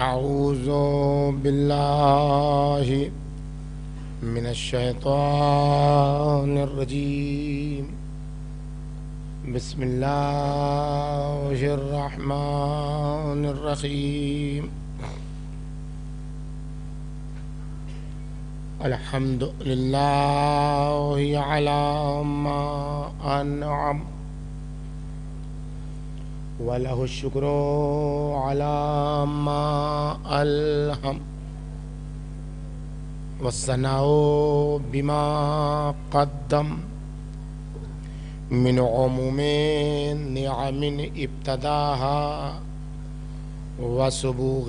أعوذ بالله من الشيطان الرجيم. بسم الله الرحمن الرحيم. الحمد لله على ما أنعم وله الشكر على ما ألهم والثناء بما قدم من عموم نعم ابتداها وسبوغ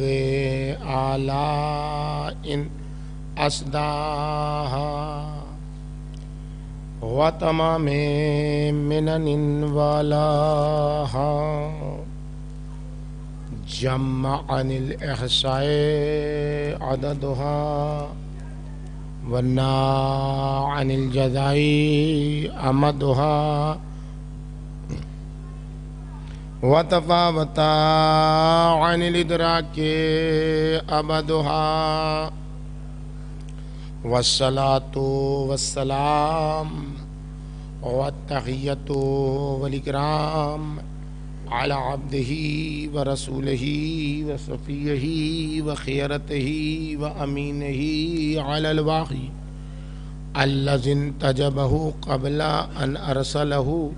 آلاء أسداها وتمام منن ولاها جمع عن الإحصاء عددها ونا عن الجزاء أمدها وتفاوتا عن الإدراك أبدها والصلاة والسلام والتحية والإكرام على عبده ورسوله وصفيه وخيرته وأمينه على الواحي الذي انتجبه قبل أن أرسله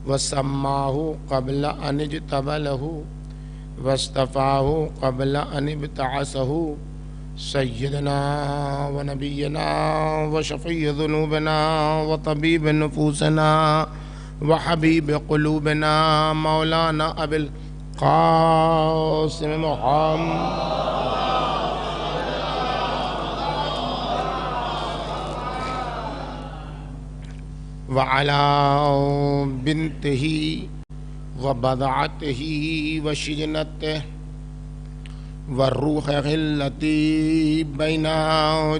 وسماه قبل أن اجتبله واصطفاه قبل أن ابتعثه سيدنا ونبينا وشفيع ذنوبنا وطبيب نفوسنا وحبيب قلوبنا مولانا أبي القاسم محمد وعلى بنته وبضعته وشجنته والروح التي بين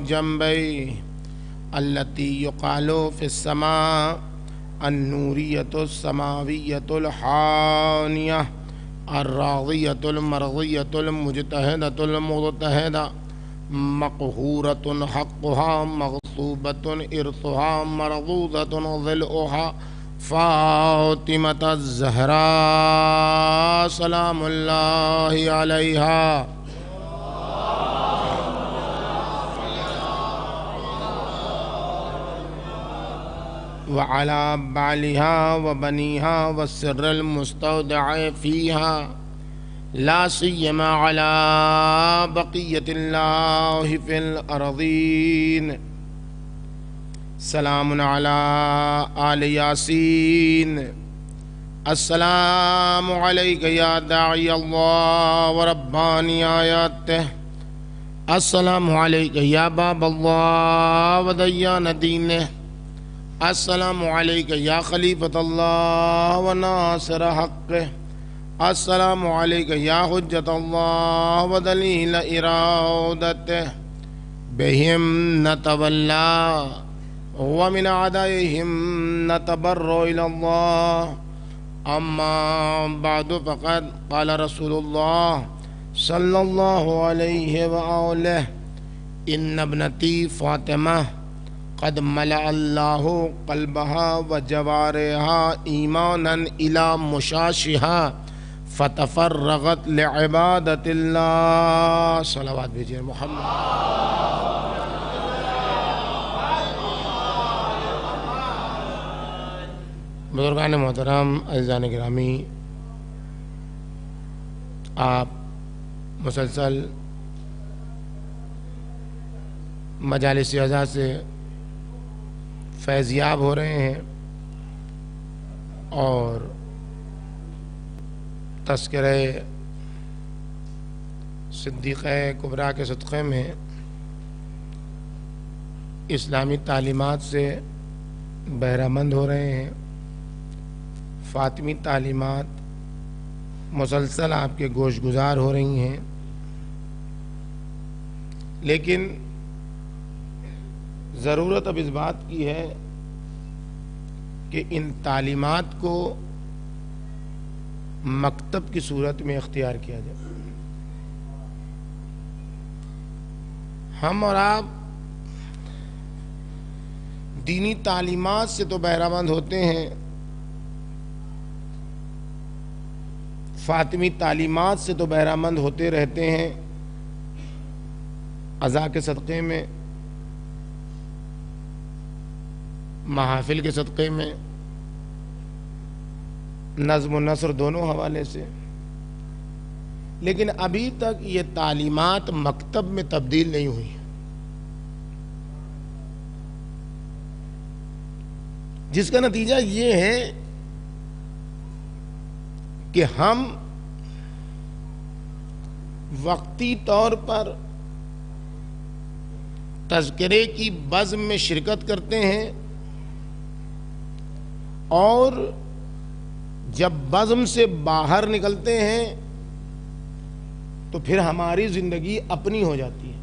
جنبيه التي يقال في السماء النورية السماوية الحانية الراضية المرضية المجتهدة المضطهدة مقهورة حقها مغصوبة إرثها مرضوضة ظلؤها فاطمة الزهراء سلام الله عليها وعلى بعلها وبنيها والسر المستودع فيها لا سيما على بقية الله في الأرضين. سلام على آل ياسين. السلام عليك يا داعي الله ورباني آياته. السلام عليك يا باب الله وديان دينه. السلام عليك يا خليفة الله وناصر حقه. السلام عليك يا حجة الله ودليل إرادته. بهم نتولى ومن أعدائهم نتبرأ إلى الله. أما بعد فقد قال رسول الله صلى الله عليه وآله إن ابنتي فاطمة قد ملأ الله قلبها وجوارها إيمانا إلى مشاشها فتفرغت لعبادة الله. صلوات بھیجیے محمد. بزرگان محترم، عزیزان گرامی، آپ مسلسل مجالس اعزاز سے فیضیاب ہو رہے ہیں اور تذکرہ صدیقہ کبریٰ کے صدقے میں اسلامی تعلیمات سے بہرہ مند ہو رہے ہیں. فاطمی تعلیمات مسلسل آپ کے گوش گزار ہو رہی ہیں، لیکن ضرورت اب اس بات کی ہے کہ ان تعلیمات کو مکتب کی صورت میں اختیار کیا جائے. ہم اور آپ دینی تعلیمات سے تو بہرہ مند ہوتے ہیں، فاطمی تعلیمات سے تو بہرہ مند ہوتے رہتے ہیں، عزا کے صدقے میں، محافل کے صدقے میں، نظم و نثر دونوں حوالے سے، لیکن ابھی تک یہ تعلیمات مکتب میں تبدیل نہیں ہوئی، جس کا نتیجہ یہ ہے کہ ہم وقتی طور پر تذکرے کی بزم میں شرکت کرتے ہیں، اور جب بزم سے باہر نکلتے ہیں تو پھر ہماری زندگی اپنی ہو جاتی ہے۔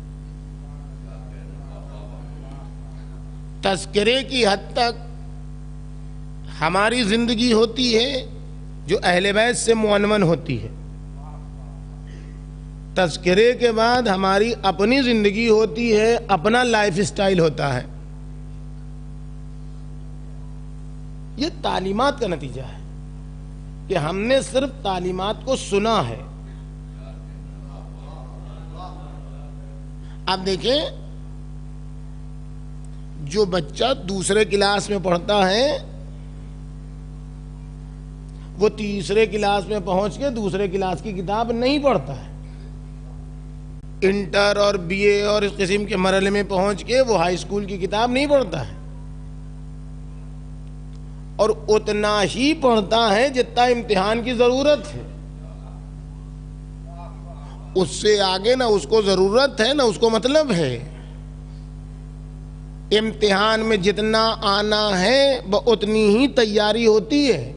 تذکرے کی حد تک ہماری زندگی ہوتی ہے جو اہل بیت سے معنون ہوتی ہے، تذکرے کے بعد ہماری اپنی زندگی ہوتی ہے، اپنا لائف سٹائل ہوتا ہے۔ یہ تعلیمات کا نتیجہ ہے کہ ہم نے صرف تعلیمات کو سنا ہے۔ اب دیکھیں، جو بچہ دوسرے کلاس میں پڑھتا ہے وہ تیسرے کلاس میں پہنچ کے دوسرے کلاس کی کتاب نہیں پڑھتا ہے، انٹر اور بی اے اور اس قسم کے مرحلے میں پہنچ کے وہ ہائی اسکول کی کتاب نہیں پڑھتا ہے، اور اتنا ہی پڑھتا ہے جتنا امتحان کی ضرورت ہے۔ اس سے آگے نہ اس کو ضرورت ہے نہ اس کو مطلب ہے۔ امتحان میں جتنا آنا ہے وہ اتنی ہی تیاری ہوتی ہے،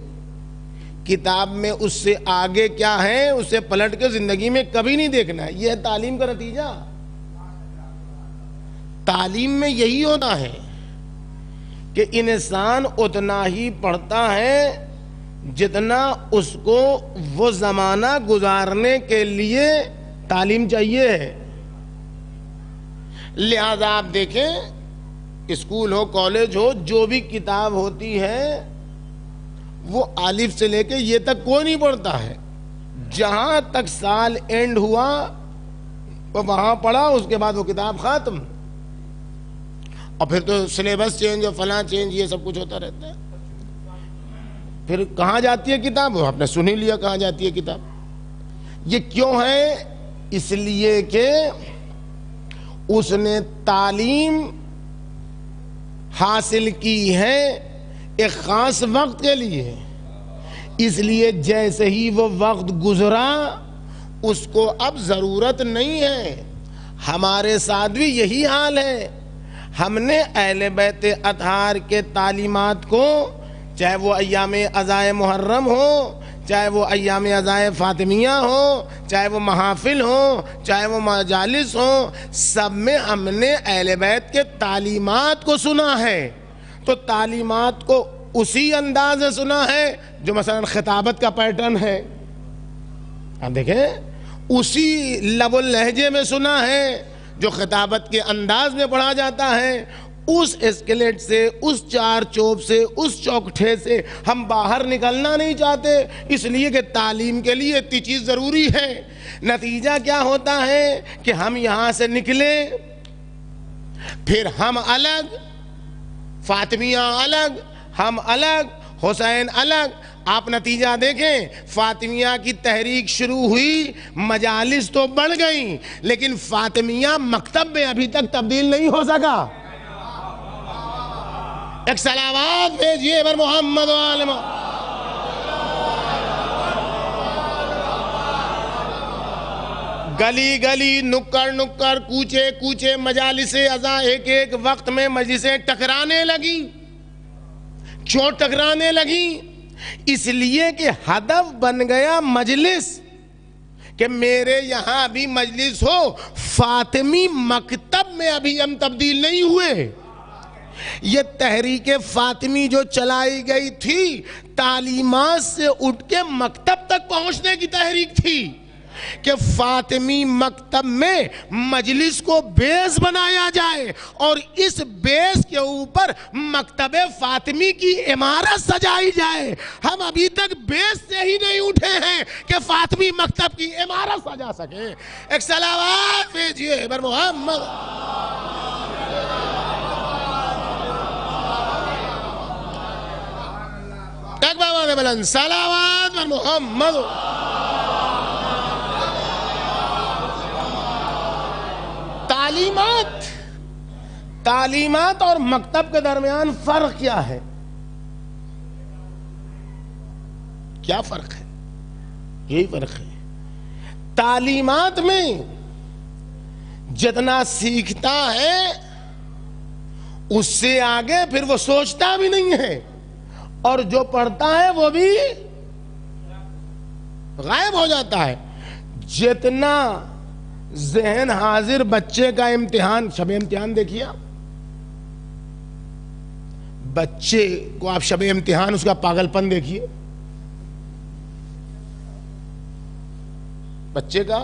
کتاب میں اس سے آگے کیا ہے اسے پلٹ کے زندگی میں کبھی نہیں دیکھنا ہے۔ یہ ہے تعلیم کا نتیجہ۔ تعلیم میں یہی ہوتا ہے کہ انسان اتنا ہی پڑھتا ہے جتنا اس کو وہ زمانہ گزارنے کے لیے تعلیم چاہیے ہے۔ لہذا آپ دیکھیں، اسکول ہو کالج ہو، جو بھی کتاب ہوتی ہے وہ الف سے لے کے یہ تک کوئی نہیں پڑھتا ہے، جہاں تک سال اینڈ ہوا وہ وہاں پڑھا، اس کے بعد وہ کتاب ختم، اور پھر تو سلیبس چینج اور فلاں چینج یہ سب کچھ ہوتا رہتا ہے۔ پھر کہاں جاتی ہے کتاب؟ وہ آپ نے سن ہی لیا کہاں جاتی ہے کتاب۔ یہ کیوں ہے؟ اس لیے کہ اس نے تعلیم حاصل کی ہے ایک خاص وقت کے لیے، اس لیے جیسے ہی وہ وقت گزرا اس کو اب ضرورت نہیں ہے۔ ہمارے ساتھ بھی یہی حال ہے۔ ہم نے اہل بیت اطہار کے تعلیمات کو، چاہے وہ ایام عزائے محرم ہو، چاہے وہ ایام عزائے فاطمیہ ہو، چاہے وہ محافل ہو، چاہے وہ مجالس ہو، سب میں ہم نے اہل بیت کے تعلیمات کو سنا ہے۔ تو تعلیمات کو اسی انداز سے سنا ہے جو مثلا خطابت کا پیٹرن ہے، آپ دیکھیں اسی لب و لہجے میں سنا ہے جو خطابت کے انداز میں پڑھا جاتا ہے۔ اس اسکلیٹ سے، اس چار چوب سے، اس چوکٹھے سے ہم باہر نکلنا نہیں چاہتے، اس لیے کہ تعلیم کے لیے اتنی چیز ضروری ہے۔ نتیجہ کیا ہوتا ہے کہ ہم یہاں سے نکلے، پھر ہم الگ، فاطمیہ الگ، ہم الگ، حسین الگ۔ آپ نتیجہ دیکھیں، فاطمیہ کی تحریک شروع ہوئی، مجالس تو بڑھ گئیں، لیکن فاطمیہ مکتب میں ابھی تک تبدیل نہیں ہو سکا۔ ایک صلوات بھیجئے بر محمد و آل محمد۔ گلی گلی، نکڑ نکڑ، کوچے کوچے، مجالس عزا ایک ایک وقت میں مجلسیں ٹکرانے لگی۔ کیوں ٹکرانے لگی؟ اس لیے کہ ہدف بن گیا مجلس، کہ میرے یہاں بھی مجلس ہو۔ فاطمی مکتب میں ابھی ہم تبدیل نہیں ہوئے۔ یہ تحریک فاطمی جو چلائی گئی تھی، تعلیمات سے اٹھ کے مکتب تک پہنچنے کی تحریک تھی۔ کہ فاطمی مکتب میں مجلس کو بیس بنایا جائے اور اس بیس کے اوپر مکتب فاطمی کی عمارت سجائی جائے. ہم ابھی تک بیس سے ہی نہیں اٹھے ہیں کہ فاطمی مکتب کی عمارت سجا سکیں. ایک صلوات بھیجیے بر محمد. ایک بابا بلند صلوات بر محمد. تعلیمات اور مکتب کے درمیان فرق کیا ہے؟ کیا فرق ہے؟ یہی فرق ہے. تعلیمات میں جتنا سیکھتا ہے اس سے آگے پھر وہ سوچتا بھی نہیں ہے, اور جو پڑھتا ہے وہ بھی غائب ہو جاتا ہے. جتنا ذہن حاضر بچے کا امتحان, شب امتحان دیکھیے آپ, بچے کو آپ شب امتحان اس کا پاگل پن دیکھیے, بچے کا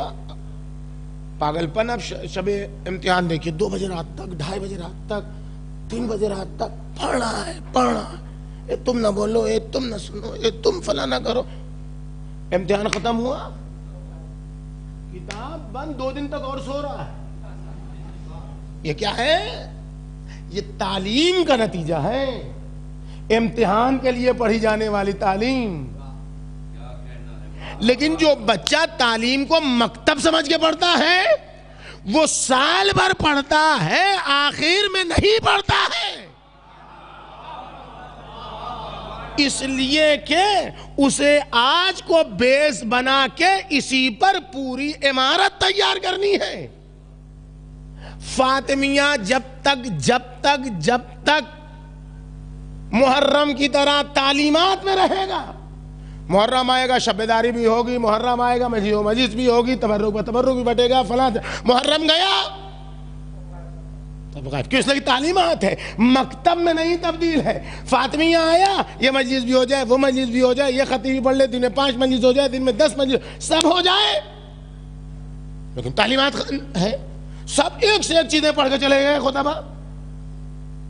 پاگل پن آپ شب امتحان دیکھیے. 2 بجے رات تک, 2:30 بجے رات تک, 3 بجے رات تک پڑھنا ہے. اے تم نہ بولو, اے تم نہ سنو, اے تم فلاں نہ کرو. امتحان ختم ہوا, کتاب بند, 2 دن تک اور سو رہا ہے. یہ کیا ہے؟ یہ تعلیم کا نتیجہ ہے, امتحان کے لیے پڑھی جانے والی تعلیم. لیکن جو بچہ تعلیم کو مکتب سمجھ کے پڑھتا ہے وہ سال بھر پڑھتا ہے, آخر میں نہیں پڑھتا ہے. اس لیے کہ اسے آج کو بیس بنا کے اسی پر پوری عمارت تیار کرنی ہے. فاطمیہ جب تک محرم کی طرح تعلیمات میں رہے گا, محرم آئے گا شب بیداری بھی ہوگی, محرم آئے گا مجلس بھی ہوگی, تبرک بھی بٹے گا, فلاں. محرم گیا کیوں؟ اس لیے تعلیمات ہے, مکتب میں نہیں تبدیل ہے. فاطمیہ آیا, یہ مجلس بھی ہو جائے, وہ مجلس بھی ہو جائے, یہ خطیب بھی پڑھ لے, دن میں 5 مجلس ہو جائے, دن میں 10 مجلس, سب ہو جائے, لیکن تعلیمات ہے. سب ایک سے ایک چیزیں پڑھ کے چلے گئے خطبہ,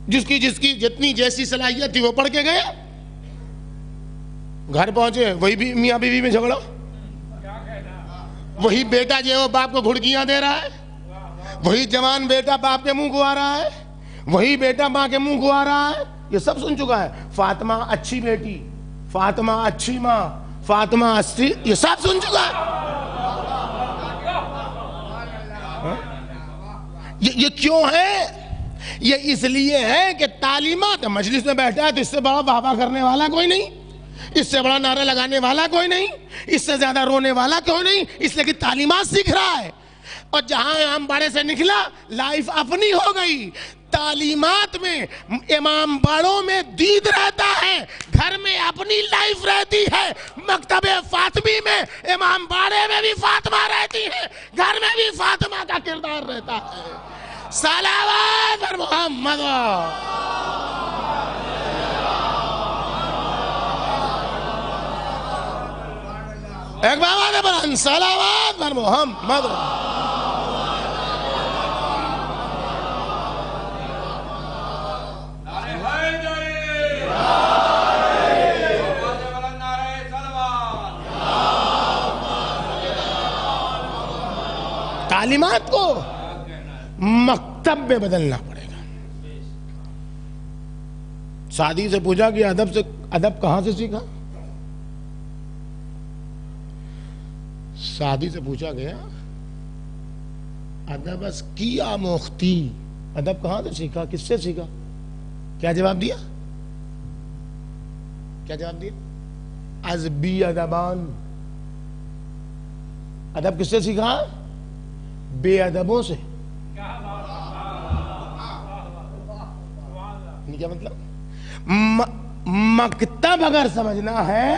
جس کی جتنی جیسی صلاحیت تھی وہ پڑھ کے گئے. گھر پہنچے, وہی بھی میاں بیوی میں جھگڑا, وہی بیٹا جو ہے وہ باپ کو گھڑکیاں دے رہا ہے, وہی جوان بیٹا باپ کے منہ کو آ رہا ہے, وہی بیٹا ماں کے منہ کو آ رہا ہے. یہ سب سن چکا ہے. فاطمہ اچھی بیٹی, فاطمہ اچھی ماں, فاطمہ اچھی, یہ سب سن چکا ہے. یہ کیوں ہے؟ یہ اس لیے ہے کہ تعلیمات, مجلس میں بیٹھا ہے تو اس سے بڑا واہ واہ کرنے والا کوئی نہیں, اس سے بڑا نعرہ لگانے والا کوئی نہیں, اس سے زیادہ رونے والا کوئی نہیں, اس لیے کہ تعلیمات سیکھ رہا ہے. اور جہاں امام باڑے سے نکلا لائف اپنی ہو گئی. تعلیمات میں امام باڑوں میں دید رہتا ہے, گھر میں اپنی لائف رہتی ہے. مکتب فاطمی میں امام باڑے میں بھی فاطمہ رہتی ہے, گھر میں بھی فاطمہ کا کردار رہتا ہے. صلوات بر محمد. ایک بابا دے بلند صلوات بر محمد. تعلیمات کو مکتب میں بدلنا پڑے گا. سعدی سے پوچھا کہ ادب کہاں سے سیکھا؟ سعدی سے پوچھا گیا ادب از کی آموختی, ادب کہاں سے سیکھا, کس سے سیکھا؟ کیا جواب دیا؟ از بی ادبان. ادب کس سے سیکھا؟ بے ادبوں سے. کیا مطلب؟ مکتب اگر سمجھنا ہے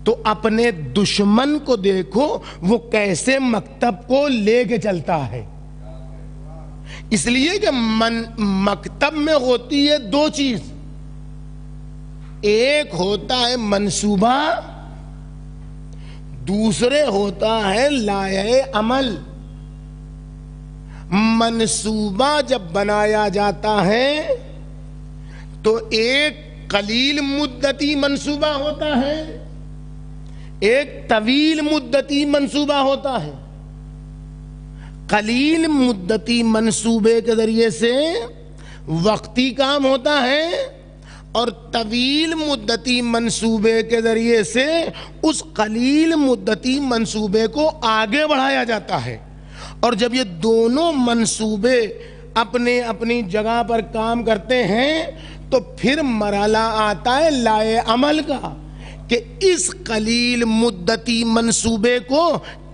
تو اپنے دشمن کو دیکھو وہ کیسے مکتب کو لے کے چلتا ہے. اس لیے کہ مکتب میں ہوتی ہے 2 چیز, ایک ہوتا ہے منصوبہ, دوسرے ہوتا ہے لائحہ عمل. منصوبہ جب بنایا جاتا ہے تو ایک قلیل مدتی منصوبہ ہوتا ہے, ایک طویل مدتی منصوبہ ہوتا ہے. قلیل مدتی منصوبے کے ذریعے سے وقتی کام ہوتا ہے اور طویل مدتی منصوبے کے ذریعے سے اس قلیل مدتی منصوبے کو آگے بڑھایا جاتا ہے. اور جب یہ دونوں منصوبے اپنے اپنی جگہ پر کام کرتے ہیں تو پھر مرحلہ آتا ہے لائحہ عمل کا کہ اس قلیل مدتی منصوبے کو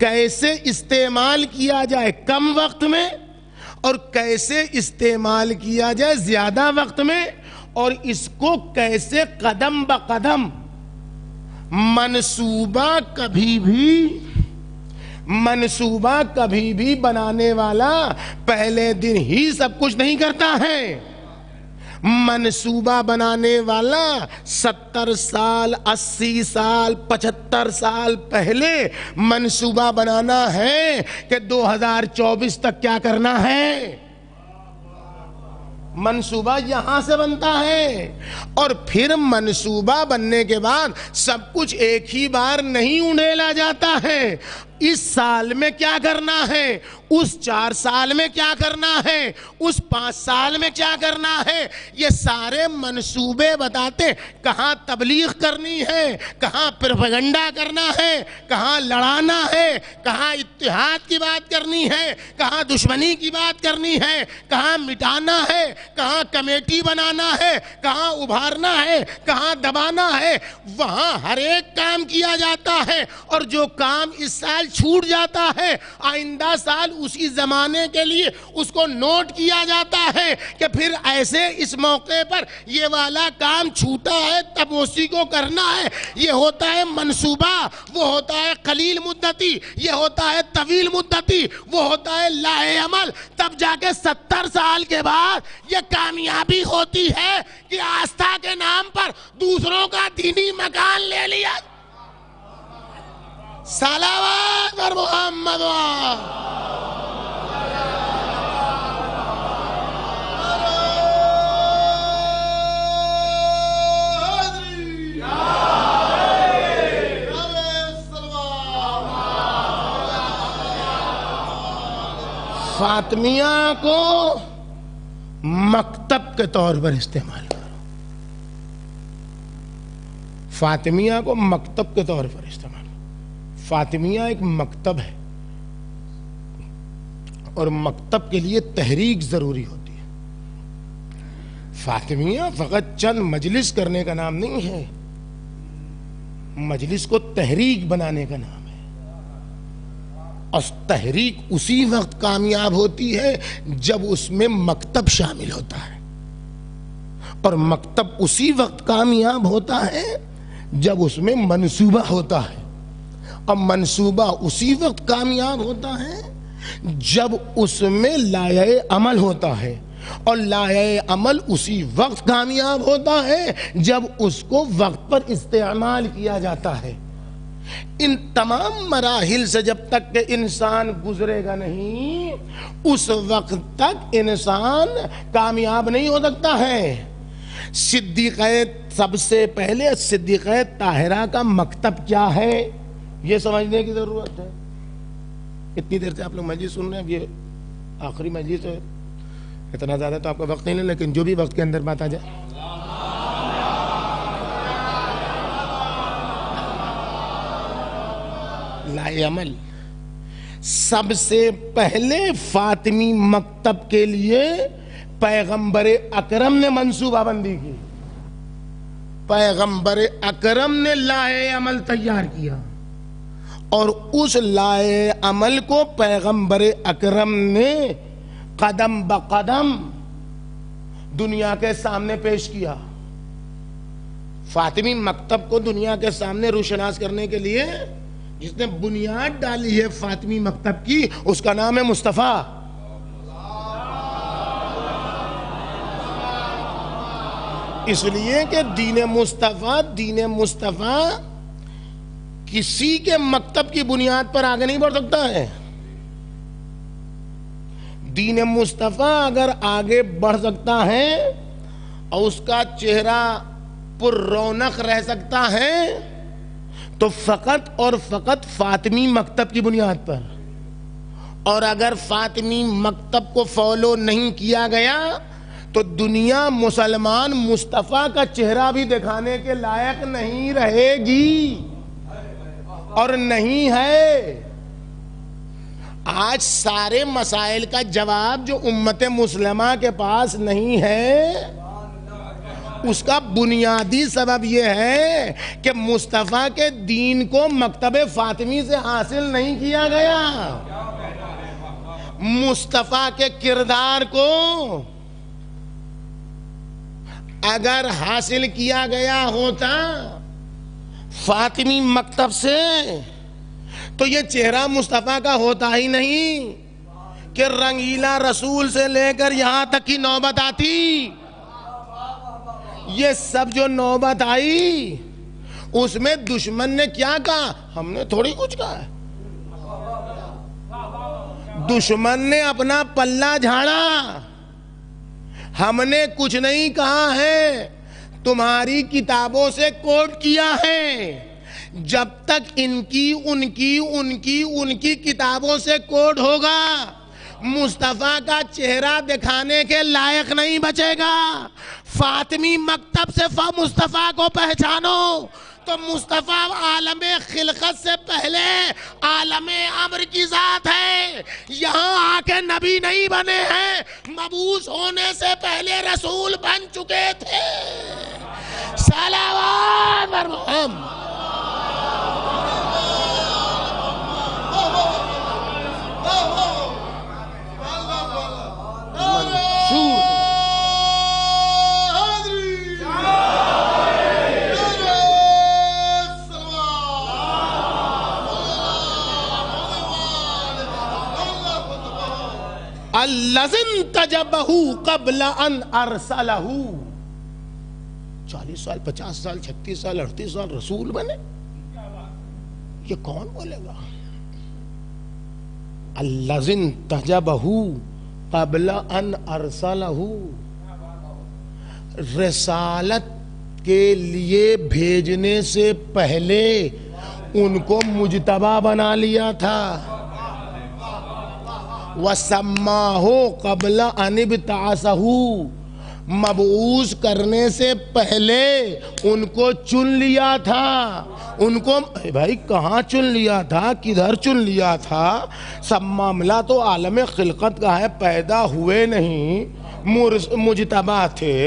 کیسے استعمال کیا جائے کم وقت میں اور کیسے استعمال کیا جائے زیادہ وقت میں, اور اس کو کیسے قدم بقدم. منصوبہ کبھی بھی بنانے والا پہلے دن ہی سب کچھ نہیں کرتا ہے. منصوبہ بنانے والا 70 سال 80 سال 75 سال پہلے منصوبہ بنانا ہے کہ 2024 تک کیا کرنا ہے. منصوبہ یہاں سے بنتا ہے, اور پھر منصوبہ بننے کے بعد سب کچھ ایک ہی بار نہیں اونڈیلا جاتا ہے. اس سال میں کیا کرنا ہے, اس 4 سال میں کیا کرنا ہے, اس 5 سال میں کیا کرنا ہے, یہ سارے منصوبے بتاتے. کہاں تبلیغ کرنی ہے, کہاں پروپیگنڈا کرنا ہے, کہاں لڑانا ہے, کہاں اتحاد کی بات کرنی ہے, کہاں دشمنی کی بات کرنی ہے, کہاں مٹانا ہے, کہاں کمیٹی بنانا ہے, کہاں ابھارنا ہے, کہاں دبانا ہے. وہاں ہر ایک کام کیا جاتا ہے, اور جو کام اس سال چھوٹ جاتا ہے آئندہ سال اسی زمانے کے لیے اس کو نوٹ کیا جاتا ہے کہ پھر ایسے اس موقع پر یہ والا کام چھوٹا ہے تب اسی کو کرنا ہے. یہ ہوتا ہے منصوبہ, وہ ہوتا ہے قلیل مدتی, یہ ہوتا ہے طویل مدتی, وہ ہوتا ہے لائحہ عمل. تب جا کے 70 سال کے بعد یہ کامیابی ہوتی ہے کہ آستھا کے نام پر دوسروں کا دینی مکان لے لیا. صلوات پر محمد فاطمیہ کو مکتب کے طور پر استعمال کرو. فاطمیہ کو مکتب کے طور پر استعمال. فاطمیہ ایک مکتب ہے, اور مکتب کے لیے تحریک ضروری ہوتی ہے. فاطمیہ فقط چند مجلس کرنے کا نام نہیں ہے, مجلس کو تحریک بنانے کا نام ہے. اور تحریک اسی وقت کامیاب ہوتی ہے جب اس میں مکتب شامل ہوتا ہے, اور مکتب اسی وقت کامیاب ہوتا ہے جب اس میں منصوبہ ہوتا ہے, اور منصوبہ اسی وقت کامیاب ہوتا ہے جب اس میں لائحہ عمل ہوتا ہے, اور لائحہ عمل اسی وقت کامیاب ہوتا ہے جب اس کو وقت پر استعمال کیا جاتا ہے. ان تمام مراحل سے جب تک کہ انسان گزرے گا نہیں اس وقت تک انسان کامیاب نہیں ہو سکتا ہے. صدیقہ سب سے پہلے صدیقہ طاہرہ کا مکتب کیا ہے یہ سمجھنے کی ضرورت ہے. اتنی دیر سے آپ لوگ مجلس سن رہے ہیں, اب یہ آخری مجلس ہے, اتنا زیادہ تو آپ کا وقت نہیں لے, لیکن جو بھی وقت کے اندر بات آ جائے. لائحہ عمل سب سے پہلے فاطمی مکتب کے لیے پیغمبر اکرم نے منصوبہ بندی کی. پیغمبر اکرم نے لائحہ عمل تیار کیا, اور اس لائحہ عمل کو پیغمبر اکرم نے قدم بقدم دنیا کے سامنے پیش کیا. فاطمی مکتب کو دنیا کے سامنے روشناس کرنے کے لیے جس نے بنیاد ڈالی ہے فاطمی مکتب کی, اس کا نام ہے مصطفیٰ. اس لیے کہ دین مصطفیٰ کسی کے مکتب کی بنیاد پر آگے نہیں بڑھ سکتا ہے. دین مصطفیٰ اگر آگے بڑھ سکتا ہے اور اس کا چہرہ پر رونق رہ سکتا ہے تو فقط اور فقط فاطمی مکتب کی بنیاد پر. اور اگر فاطمی مکتب کو فالو نہیں کیا گیا تو دنیا مسلمان مصطفیٰ کا چہرہ بھی دکھانے کے لائق نہیں رہے گی اور نہیں ہے. آج سارے مسائل کا جواب جو امت مسلمہ کے پاس نہیں ہے اس کا بنیادی سبب یہ ہے کہ مصطفیٰ کے دین کو مکتب فاطمی سے حاصل نہیں کیا گیا. مصطفیٰ کے کردار کو اگر حاصل کیا گیا ہوتا فاطمی مکتب سے تو یہ چہرہ مصطفیٰ کا ہوتا ہی نہیں کہ رنگیلا رسول سے لے کر یہاں تک کی نوبت آتی. یہ سب جو نوبت آئی اس میں دشمن نے کیا کہا؟ ہم نے تھوڑی کچھ کہا ہے. دشمن نے اپنا پلہ جھاڑا. ہم نے کچھ نہیں کہا ہے, تمہاری کتابوں سے کوٹ کیا ہے. جب تک ان کی کتابوں سے کوٹ ہوگا مصطفیٰ کا چہرہ دکھانے کے لائق نہیں بچے گا. فاطمی مکتب سے مصطفیٰ کو پہچانو تو مصطفیٰ عالم خلقت سے پہلے عالم امر کی ذات ہے. یہاں آ کے نبی نہیں بنے ہیں, مبعوث ہونے سے پہلے رسول بن چکے تھے. صلوات بر محمد. الذی تجبہ قبل ان ارسلہ. 40 سال 50 سال 36 سال 38 سال رسول بنے, یہ کون بولے گا؟ الذی تجبہ قبل ان ارسلہ. رسالت کے لیے بھیجنے سے پہلے ان کو مجتبی بنا لیا تھا. وَسَمَّاهُ قَبْلَ أَنِ ابْتَعَثَهُ. مبعوث کرنے سے پہلے ان کو چن لیا تھا. ان کو بھائی کہاں چن لیا تھا, کدھر چن لیا تھا؟ سب معاملہ تو عالم خلقت کا ہے. پیدا ہوئے نہیں, مجتبی تھے,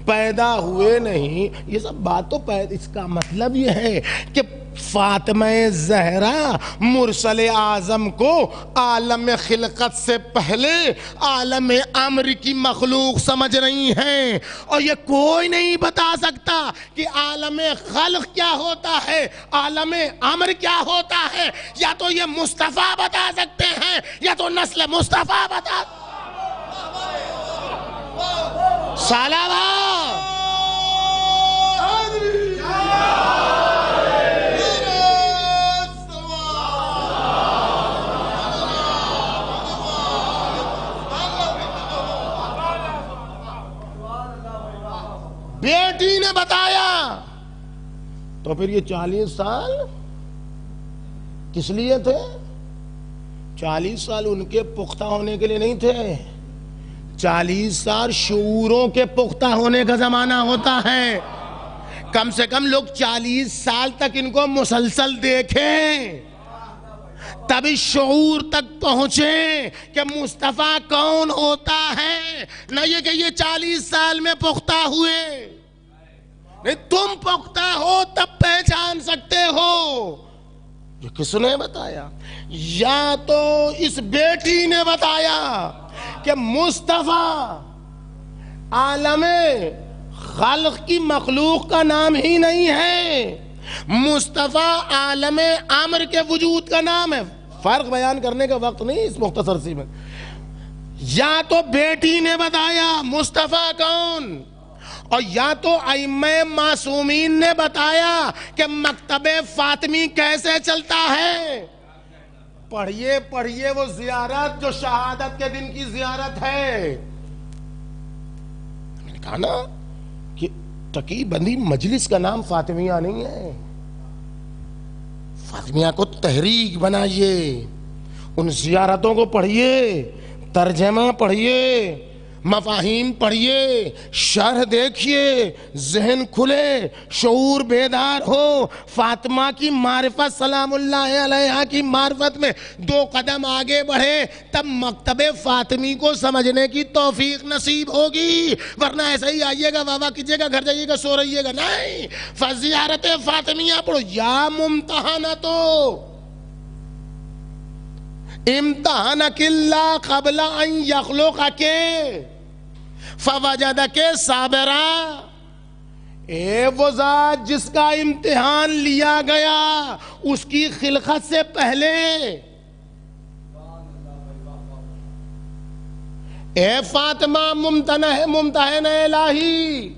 پیدا ہوئے نہیں. یہ سب بات تو اس کا مطلب یہ ہے کہ فاطمہ زہرا مرسل اعظم کو عالم خلقت سے پہلے عالم امر کی مخلوق سمجھ رہی ہیں, اور یہ کوئی نہیں بتا سکتا کہ عالم خلق کیا ہوتا ہے, عالم امر کیا ہوتا ہے. یا تو یہ مصطفیٰ بتا سکتے ہیں یا تو نسل مصطفیٰ بتا. صلوات. بیٹی نے بتایا تو پھر یہ 40 سال کس لیے تھے؟ 40 سال ان کے پختہ ہونے کے لیے نہیں تھے. 40 سال شعوروں کے پختہ ہونے کا زمانہ ہوتا ہے. کم سے کم لوگ 40 سال تک ان کو مسلسل دیکھیں, تبھی شعور تک پہنچے کہ مصطفیٰ کون ہوتا ہے. نہ یہ کہ یہ 40 سال میں پختہ ہوئے. نہیں, تم پختہ ہو تب پہچان سکتے ہو. یہ کس نے بتایا؟ یا تو اس بیٹی نے بتایا کہ مصطفیٰ عالم خلق کی مخلوق کا نام ہی نہیں ہے, مصطفیٰ عالم امر کے وجود کا نام ہے. فرق بیان کرنے کا وقت نہیں اس مختصر سی میں. یا تو بیٹی نے بتایا مصطفیٰ کون, اور یا تو ائمہ معصومین نے بتایا کہ مکتب فاطمی کیسے چلتا ہے. پڑھیے پڑھیے وہ زیارت جو شہادت کے دن کی زیارت ہے. میں نے کہا نا کہ تقی بندی مجلس کا نام فاطمیہ نہیں ہے. فاطمیہ کو تحریک بنائیے, ان زیارتوں کو پڑھیے, ترجمہ پڑھیے, مفاہیم پڑھیے, شرح دیکھیے, ذہن کھلے, شعور بیدار ہو. فاطمہ کی معرفت, سلام اللہ علیہا کی معرفت میں 2 قدم آگے بڑھے تب مکتب فاطمی کو سمجھنے کی توفیق نصیب ہوگی. ورنہ ایسا ہی آئیے گا, واہ واہ کیجیے گا, گھر جائیے گا, سو رہیے گا. نہیں, فزیارت فاطمیہ پڑھو. یا ممتحنتو امتحانک اللہ قبل ان یخلقک فوجدک صابرا. اے وہ ذات جس کا امتحان لیا گیا اس کی خلقت سے پہلے. اے فاطمہ ممتحن الہی,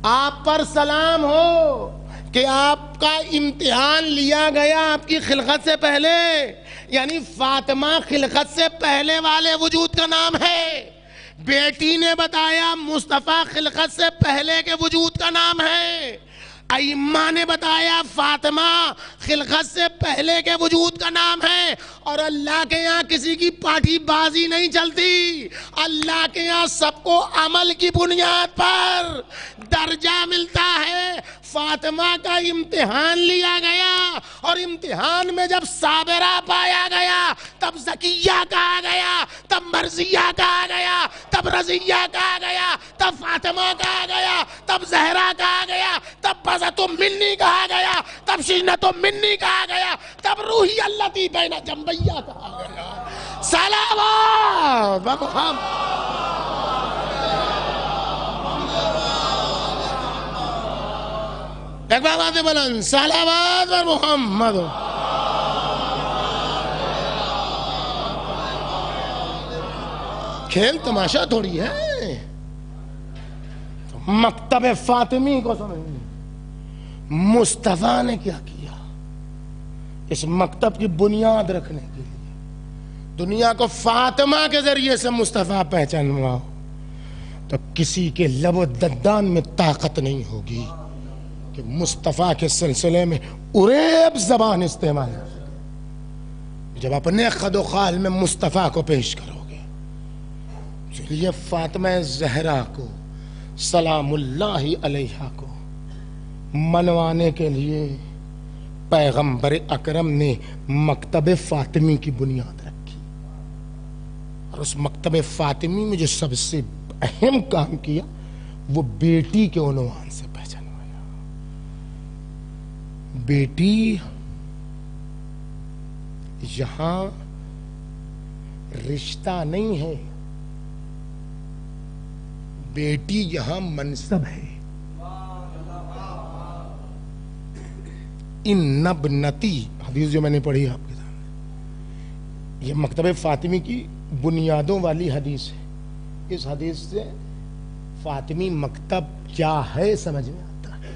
آپ پر سلام ہو کہ آپ کا امتحان لیا گیا آپ کی خلقت سے پہلے. یعنی فاطمہ خلقت سے پہلے والے وجود کا نام ہے. بیٹی نے بتایا مصطفیٰ خلقت سے پہلے کے وجود کا نام ہے. ائمہ نے بتایا فاطمہ خلقت سے پہلے کے وجود کا نام ہے. اور اللہ کے یہاں کسی کی پارٹی بازی نہیں چلتی. اللہ کے یہاں سب کو عمل کی بنیاد پر درجہ ملتا ہے. فاطمہ کا امتحان لیا گیا اور امتحان میں جب صابرہ پایا گیا تب زکیہ کہا گیا, تب مرضیہ کہا گیا, تب رضیہ کہا گیا, تب فاطمہ کہا گیا, تب زہرا کہا گیا, تب بزۃ منی کہا گیا, تب شجنۃ منی کہا گیا, تب روحی التی بین جنبیہ کہا گیا. صلوات ایک بار بات بلند, صلوات بر محمد. کھیل تماشا تھوڑی ہے. مکتب فاطمی کو سمجھیں, مصطفیٰ نے کیا کیا اس مکتب کی بنیاد رکھنے کے لیے. دنیا کو فاطمہ کے ذریعے سے مصطفیٰ پہچانواؤ تو کسی کے لب و دندان میں طاقت نہیں ہوگی کہ مصطفیٰ کے سلسلے میں اریب زبان استعمال کر سکے. جب اپنے خد و خال میں مصطفیٰ کو پیش کرو گے, چلیے فاطمہ زہرا کو سلام اللہ علیہا کو منوانے کے لیے پیغمبر اکرم نے مکتب فاطمی کی بنیاد رکھی. اور اس مکتب فاطمی میں جو سب سے اہم کام کیا وہ بیٹی کے عنوان سے پہچانوایا. بیٹی یہاں رشتہ نہیں ہے, بیٹی یہاں منصب ہے. ان نبنتی حدیث جو میں نے پڑھی آپ کے سامنے, یہ مکتب فاطمی کی بنیادوں والی حدیث ہے. اس حدیث سے فاطمی مکتب کیا ہے سمجھ میں آتا ہے.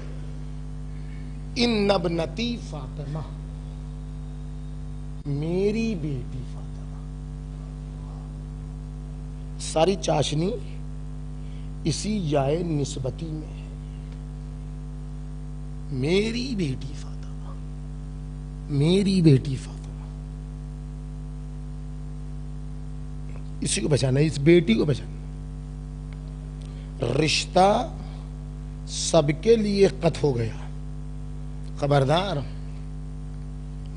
ان نبنتی فاطمہ, میری بیٹی فاطمہ. ساری چاشنی اسی یائے نسبتی میں ہے. میری بیٹی فاطمہ, میری بیٹی فاطمہ. اسی کو بچانا, اس بیٹی کو بچانا. رشتہ سب کے لیے قطع ہو گیا. خبردار,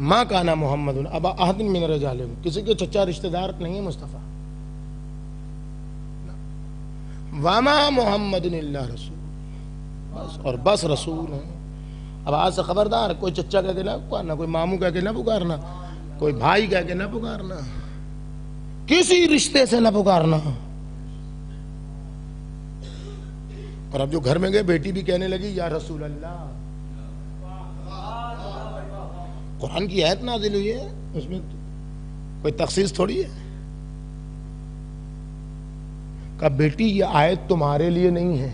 ما کانا محمد ابا احد من رجالکم, کسی کے چچا رشتہ دار نہیں ہے مصطفیٰ. وما محمد الا رسول, بس اور بس رسول ہے. اب آج سے خبردار, کوئی چچا کہہ کے نہ پکارنا, کوئی ماموں کہہ کے نہ پکارنا, کوئی بھائی کہہ کے نہ پکارنا, کسی رشتے سے نہ پکارنا. اور اب جو گھر میں گئے بیٹی بھی کہنے لگی یا رسول اللہ. قرآن کی آیت نازل ہوئی ہے, اس میں کوئی تخصیص تھوڑی ہے. کہا بیٹی یہ آیت تمہارے لیے نہیں ہے,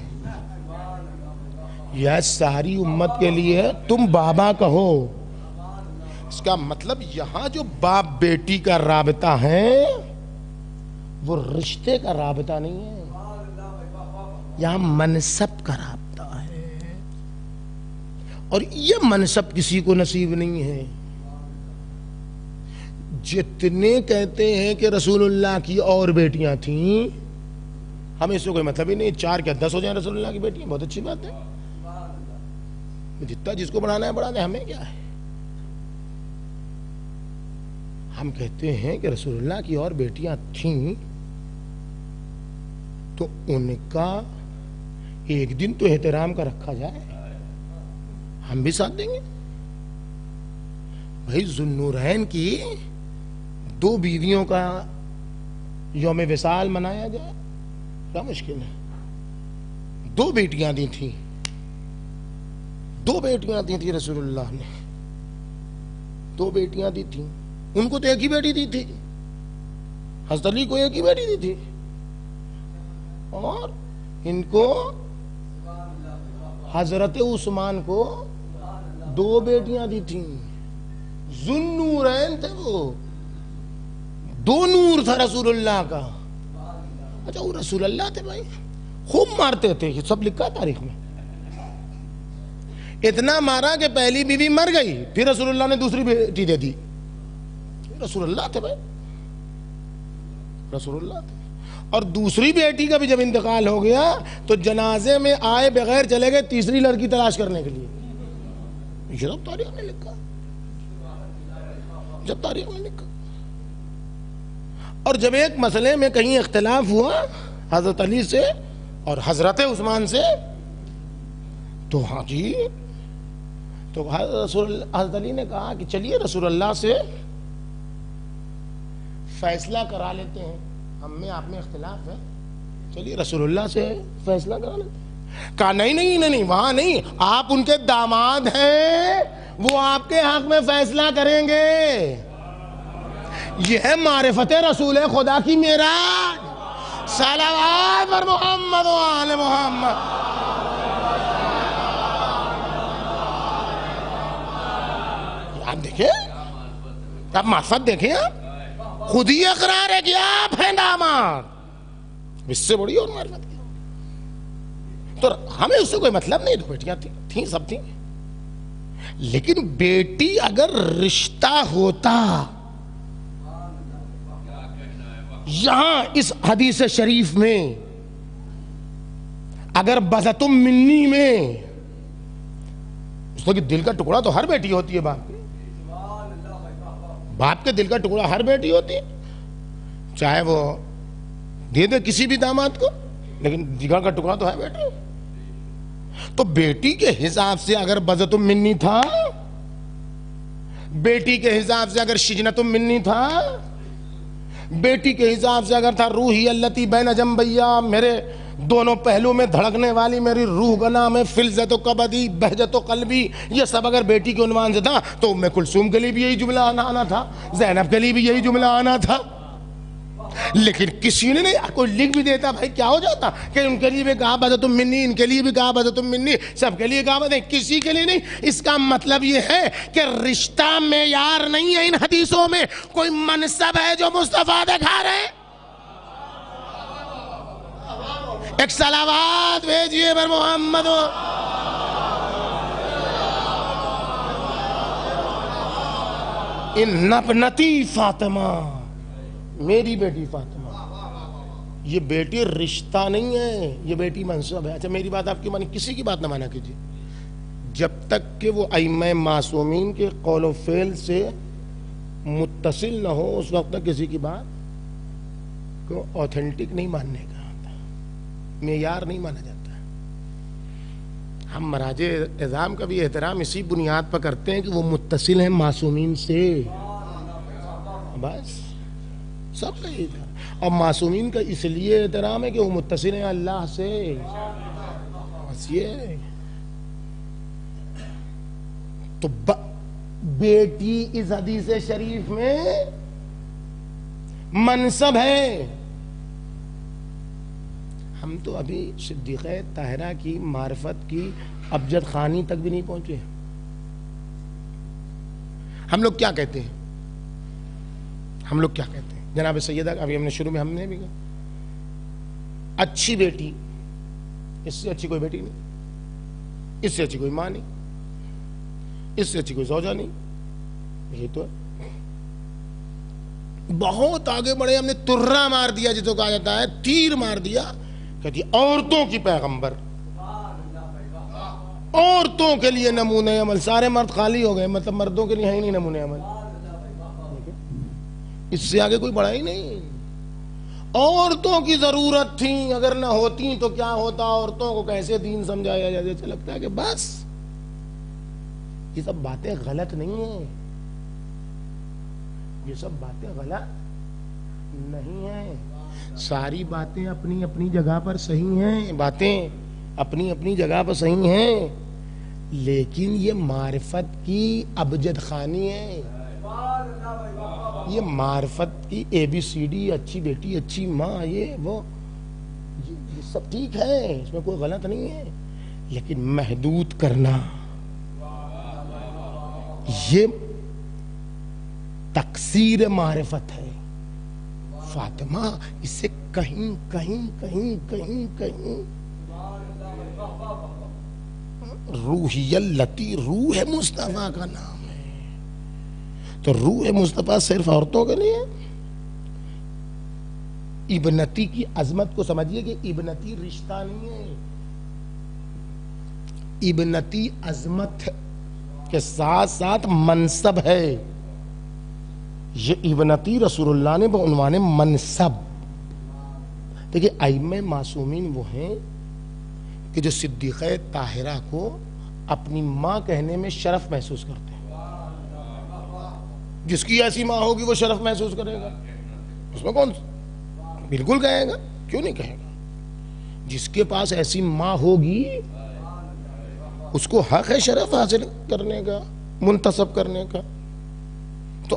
یہ ساری امت کے لیے تم بابا کہو. اس کا مطلب یہاں جو باپ بیٹی کا رابطہ ہے وہ رشتے کا رابطہ نہیں ہے, یہاں منصب کا رابطہ ہے, اور یہ منصب کسی کو نصیب نہیں ہے. جتنے کہتے ہیں کہ رسول اللہ کی اور بیٹیاں تھیں, ہمیں اس سے کوئی مطلب ہی نہیں, 4 کیا 10 ہو جائیں رسول اللہ کی بیٹیاں, بہت اچھی بات ہے, جتنا جس کو بڑھانا ہے بڑھا دیں, ہمیں کیا ہے. ہم کہتے ہیں کہ رسول اللہ کی اور بیٹیاں تھیں تو ان کا ایک دن تو احترام کا رکھا جائے, ہم بھی ساتھ دیں گے. بھائی ذوالنورین کی 2 بیویوں کا یوم وصال منایا جائے, کیا مشکل ہے. 2 بیٹیاں دی تھیں, 2 بیٹیاں دی تھی رسول اللہ نے, 2 بیٹیاں دی تھیں. ان کو تو ایک ہی بیٹی دی تھی, حضرت علی کو ایک ہی بیٹی دی تھی, اور ان کو حضرت عثمان کو 2 بیٹیاں دی تھیں. ذوالنورین تھے وہ, 2 نور تھا رسول اللہ کا. اچھا وہ رسول اللہ تھے بھائی, خوب مارتے تھے, یہ سب لکھا تاریخ میں. اتنا مارا کہ پہلی بیوی مر گئی, پھر رسول اللہ نے دوسری بیٹی دے دی. رسول اللہ تھے بھائی, رسول اللہ تھے. اور دوسری بیٹی کا بھی جب انتقال ہو گیا تو جنازے میں آئے بغیر چلے گئے تیسری لڑکی تلاش کرنے کے لیے. یہ سب تاریخ میں لکھا, جب تاریخ میں لکھا. اور جب ایک مسئلے میں کہیں اختلاف ہوا حضرت علی سے اور حضرت عثمان سے, تو ہاں جی, تو حضرت علی نے کہا کہ چلیے رسول اللہ سے فیصلہ کرا لیتے ہیں, ہم میں آپ میں اختلاف ہے, چلیے رسول اللہ سے فیصلہ کرا لیتے ہیں. کہا نہیں نہیں نہیں, وہاں نہیں, آپ ان کے داماد ہیں, وہ آپ کے حق میں فیصلہ کریں گے. یہ ہے معرفت رسول خدا کی معراج. صلوات بر محمد و آل محمد. آپ دیکھیں, آپ معرفت دیکھیں, آپ خود ہی اقرار ہے کہ آپ ہیں داماد, اس سے بڑی اور معرفت کیا. تو ہمیں اس سے کوئی مطلب نہیں, 2 بیٹیاں تھیں, سب تھیں. لیکن بیٹی اگر رشتہ ہوتا, یہاں اس حدیث شریف میں اگر بذتم منی میں, اس کے دل کا ٹکڑا تو ہر بیٹی ہوتی ہے, باپ کے دل کا ٹکڑا ہر بیٹی ہوتی ہے, چاہے وہ دے دے کسی بھی داماد کو, لیکن جگر کا ٹکڑا تو ہے بیٹی. تو بیٹی کے حساب سے اگر بذتم منی تھا, بیٹی کے حساب سے اگر شجنتم منی تھا, بیٹی کے حساب سے اگر تھا روحی اللتی بین جنبیا, میرے دونوں پہلو میں دھڑکنے والی میری روح کا نام ہے, فلزت و کبدی بہجت و قلبی, یہ سب اگر بیٹی کے عنوان سے تھا تو ام کلثوم کے لیے بھی یہی جملہ آنا تھا, زینب کے لیے بھی یہی جملہ آنا تھا. لیکن کسی نے نہیں, کوئی لکھ بھی دیتا بھائی کیا ہو جاتا کہ ان کے لیے بھی کہا بذتم منی, ان کے لیے بھی کہا بذتم منی, سب کے لیے کہا بذتم, کسی کے لیے نہیں. اس کا مطلب یہ ہے کہ رشتہ معیار نہیں ہے ان حدیثوں میں, کوئی منصب ہے جو مصطفیٰ دکھا رہے ہیں. ایک صلوات بھیجئے بر محمد. ان ابنتی فاطمہ, میری بیٹی فاطمہ, یہ بیٹی رشتہ نہیں ہے, یہ بیٹی منصب ہے. اچھا میری بات آپ کی مانی, کسی کی بات نہ مانا کیجیے جب تک کہ وہ ائمہ معصومین کے قول و فعل سے متصل نہ ہو, اس وقت تک کسی کی بات کو اوتھینٹک نہیں ماننے کا ہوتا, معیار نہیں مانا جاتا. ہم مراجع اعظام کا بھی احترام اسی بنیاد پر کرتے ہیں کہ وہ متصل ہیں معصومین سے, بس سب کا یہ تھا. اور معصومین کا اس لیے احترام ہے کہ وہ متصل ہیں اللہ سے, بس یہ. تو بیٹی اس حدیث شریف میں منصب ہے. ہم تو ابھی صدیقہ طاہرہ کی معرفت کی ابجد خانی تک بھی نہیں پہنچے. ہم لوگ کیا کہتے ہیں؟ جناب سیدہ ابھی ہم نے شروع میں ہم نے بھی کہا اچھی بیٹی، اس سے اچھی کوئی بیٹی نہیں، اس سے اچھی کوئی ماں نہیں، اس سے اچھی کوئی زوجہ نہیں. یہ تو بہت آگے بڑھے، ہم نے ترہ مار دیا جس کو کہا جاتا ہے، تیر مار دیا. کہتی عورتوں کی پیغمبر، عورتوں کے لیے نمونے عمل. سارے مرد خالی ہو گئے، مطلب مردوں کے لیے ہے ہی نہیں نمونے عمل. اس سے آگے کوئی بڑھا ہی نہیں. عورتوں کی ضرورت تھی، اگر نہ ہوتی تو کیا ہوتا، عورتوں کو کیسے دین سمجھایا جائے. اچھا لگتا ہے کہ بس یہ سب باتیں غلط نہیں ہیں، یہ سب باتیں غلط نہیں ہیں. ساری باتیں اپنی اپنی جگہ پر صحیح ہیں، باتیں اپنی اپنی جگہ پر صحیح ہیں، لیکن یہ معرفت کی ابجد خانی ہے. یہ معرفت کی اے بی سی ڈی، اچھی بیٹی، اچھی ماں، یہ وہ، یہ سب ٹھیک ہے، اس میں کوئی غلط نہیں ہے، لیکن محدود کرنا یہ تقصیر معرفت ہے. فاطمہ اس سے کہیں کہیں کہیں کہیں کہیں روحی اللتی، روح مصطفیٰ کا نام ہے. تو روح مصطفیٰ صرف عورتوں کے لیے. ابنتی کی عظمت کو سمجھیے کہ ابنتی رشتہ نہیں ہے، ابنتی عظمت کے ساتھ ساتھ منصب ہے. یہ ابنتی رسول اللہ نے بعنوان منصب. دیکھیے ائمہ معصومین وہ ہیں کہ جو صدیقہ طاہرہ کو اپنی ماں کہنے میں شرف محسوس کرتے ہیں. جس کی ایسی ماں ہوگی وہ شرف محسوس کرے گا، اس میں کون بالکل کہے گا، کیوں نہیں کہے گا. جس کے پاس ایسی ماں ہوگی اس کو حق ہے شرف حاصل کرنے کا، منتصب کرنے کا. تو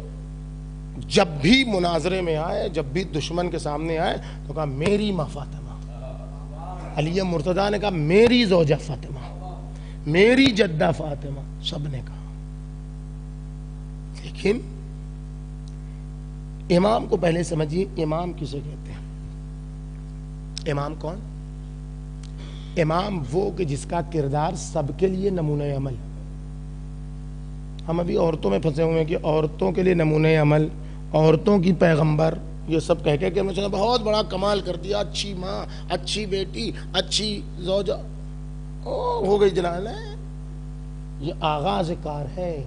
جب بھی مناظرے میں آئے، جب بھی دشمن کے سامنے آئے تو کہا میری ماں فاطمہ. علی مرتضیٰ نے کہا میری زوجہ فاطمہ، میری جدہ فاطمہ، سب نے کہا. لیکن امام کو پہلے سمجھیے، امام کسے کہتے ہیں؟ امام کون؟ امام وہ کہ جس کا کردار سب کے لیے نمونہ عمل. ہم ابھی عورتوں میں پھنسے ہوئے ہیں کہ عورتوں کے لیے نمونہ عمل، عورتوں کی پیغمبر، یہ سب کہہ کے ہم نے بہت بڑا کمال کر دیا. اچھی ماں، اچھی بیٹی، اچھی زوجہ، ہو گئی جلال ہے. یہ آغاز کار ہے،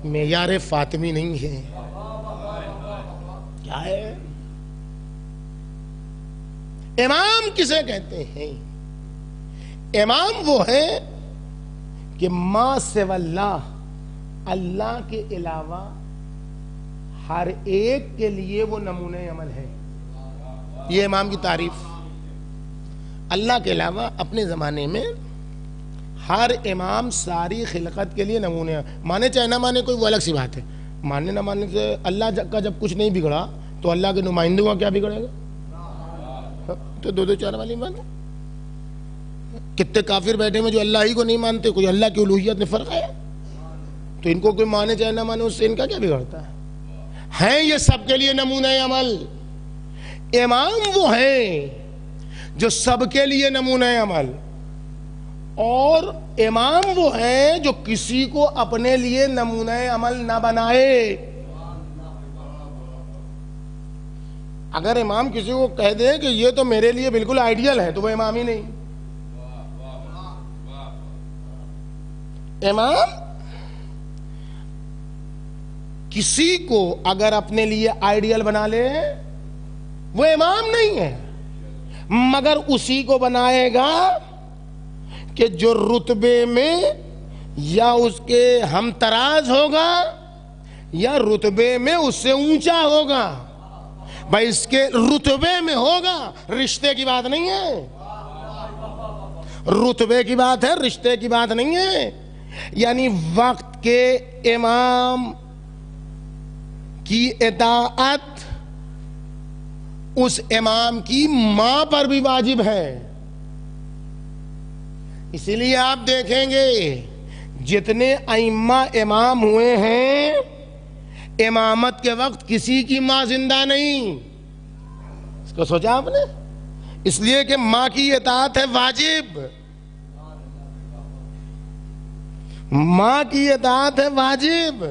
معیار فاطمی نہیں ہے. کیا ہے امام؟ کسے کہتے ہیں؟ امام وہ ہے کہ ما سوی اللہ، اللہ کے علاوہ ہر ایک کے لیے وہ نمونہ عمل ہے. یہ امام کی تعریف. اللہ کے علاوہ اپنے زمانے میں ہر امام ساری خلقت کے لیے نمونے، مانے چاہے نہ مانے کوئی وہ الگ سی بات ہے. ماننے نہ ماننے سے اللہ کا جب کچھ نہیں بگڑا تو اللہ کے نمائندوں کا کیا بگڑے گا؟ تو دو چار والی بات ہے. کتنے کافر بیٹھے میں جو اللہ ہی کو نہیں مانتے، کوئی اللہ کی الوہیت میں فرق ہے. تو ان کو کوئی مانے چاہے نہ مانے، اس سے ان کا کیا بگڑتا ہے؟ ہیں یہ سب کے لیے نمونہ عمل. امام وہ ہیں جو سب کے لیے نمونہ عمل، اور امام وہ ہیں جو کسی کو اپنے لیے نمونہ عمل نہ بنائے. اگر امام کسی کو کہہ دے کہ یہ تو میرے لیے بالکل آئیڈیل ہے تو وہ امام ہی نہیں. امام کسی کو اگر اپنے لیے آئیڈیل بنا لے وہ امام نہیں ہے، مگر اسی کو بنائے گا کہ جو رتبے میں یا اس کے ہم تراز ہوگا یا رتبے میں اس سے اونچا ہوگا. بھائی اس کے رتبے میں ہوگا، رشتے کی بات نہیں ہے. رتبے کی بات ہے، رشتے کی بات نہیں ہے. یعنی وقت کے امام کی اطاعت اس امام کی ماں پر بھی واجب ہے. اسی لیے آپ دیکھیں گے جتنے ائمہ امام ہوئے ہیں امامت کے وقت کسی کی ماں زندہ نہیں. اس کو سوچا آپ نے؟ اس لیے کہ ماں کی اطاعت ہے واجب. ماں کی اطاعت ہے واجب.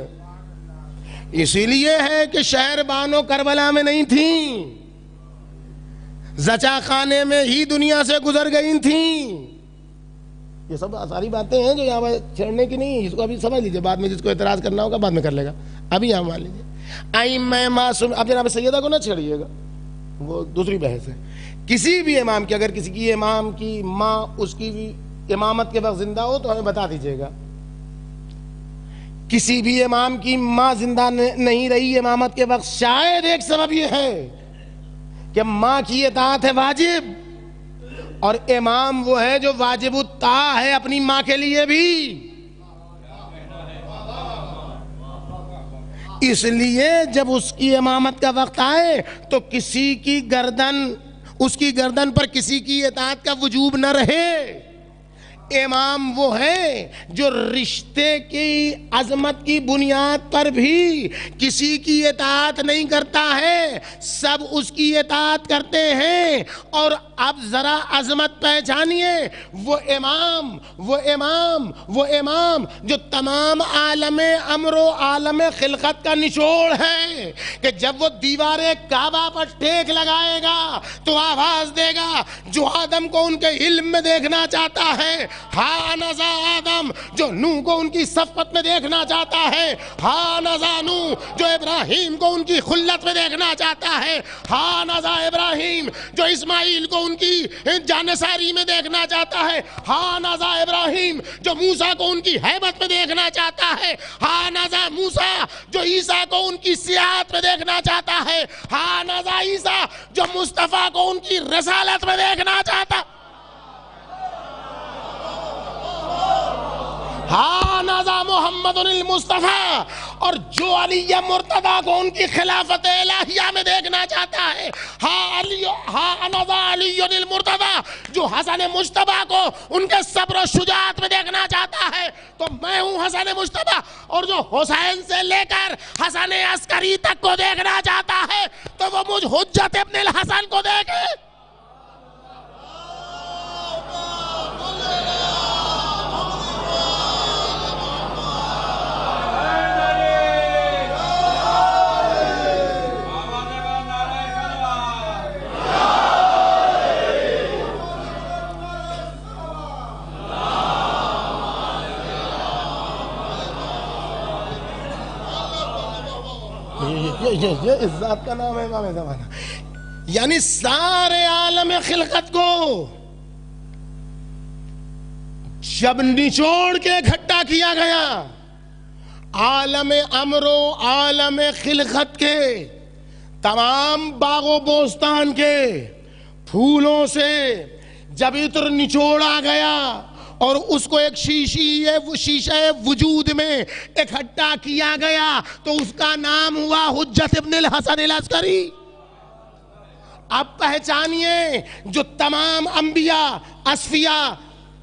اسی لیے ہے کہ شہر بانو کربلا میں نہیں تھیں, زچا خانے میں ہی دنیا سے گزر گئی تھیں. یہ سب ساری باتیں ہیں جو یہاں پر چھیڑنے کی نہیں. اس کو ابھی سمجھ لیجئے, بعد میں جس کو اعتراض کرنا ہوگا بعد میں کر لے گا. ابھی یہاں مان لیجئے ائمہ معصوم. اب جناب سیدہ کو نہ چھیڑیے گا, وہ دوسری بحث ہے. کسی بھی امام کی, اگر کسی کی امام کی ماں اس کی بھی امامت کے وقت زندہ ہو تو ہمیں بتا دیجئے گا. کسی بھی امام کی ماں زندہ نہیں رہی امامت کے وقت, شاید ایک سبب یہ ہے کہ ماں کی اطاعت ہے واجب, اور امام وہ ہے جو واجب الطاعہ ہے اپنی ماں کے لیے بھی. اس لیے جب اس کی امامت کا وقت آئے تو کسی کی گردن, اس کی گردن پر کسی کی اطاعت کا وجوب نہ رہے. امام وہ ہے جو رشتے کی عظمت کی بنیاد پر بھی کسی کی اطاعت نہیں کرتا ہے, سب اس کی اطاعت کرتے ہیں. اور اب ذرا عظمت پہچانیے, وہ امام وہ امام وہ امام جو تمام عالم امر و عالم خلقت کا نچوڑ ہے, کہ جب وہ دیوار کعبہ پر ٹیک لگائے گا تو آواز دے گا جو آدم کو ان کے علم میں دیکھنا چاہتا ہے, ہاں نزا آدم, جو نوح کو ان کی صفت میں دیکھنا چاہتا ہے, ہاں نزا نوح, جو ابراہیم کو ان کی خلت میں دیکھنا چاہتا ہے, ہاں نزا ابراہیم, جو اسماعیل کو ان کی جانصاری میں دیکھنا چاہتا ہے, ہاں نزا ابراہیم, جو موسیٰ کو ان کی ہیبت میں دیکھنا چاہتا ہے, ہاں نزا موسیٰ, جو عیسیٰ کو ان کی سیاحت میں دیکھنا چاہتا ہے, ہاں نزا عیسیٰ, جو مصطفیٰ کو ان کی رسالت میں دیکھنا چاہتا ہے, ہاں نازا محمد المصطفیٰ, اور جو علی مرتضیٰ کو ان کی خلافت الہیہ میں دیکھنا چاہتا ہے, ہاں نازا علی المرتضیٰ, جو حسن مجتبیٰ کو ان کے صبر و شجاعت میں دیکھنا چاہتا ہے. تو میں ہوں حسن مجتبیٰ, اور جو حسین سے لے کر حسن عسکری تک کو دیکھنا چاہتا ہے تو وہ مجھ حجت ابن الحسن کو دیکھے. یہ اس ذات کا نام ہے امام زمانہ. یعنی سارے عالم خلقت کو جب نچوڑ کے اکٹھا کیا گیا, عالم امر و عالم خلقت کے تمام باغ و بوستان کے پھولوں سے جب عطر نچوڑا گیا اور اس کو ایک شیشہ وجود میں اکٹھا کیا گیا تو اس کا نام ہوا حجت ابن الحسن العسکری. اب پہچانیے جو تمام انبیاء, اصفیاء,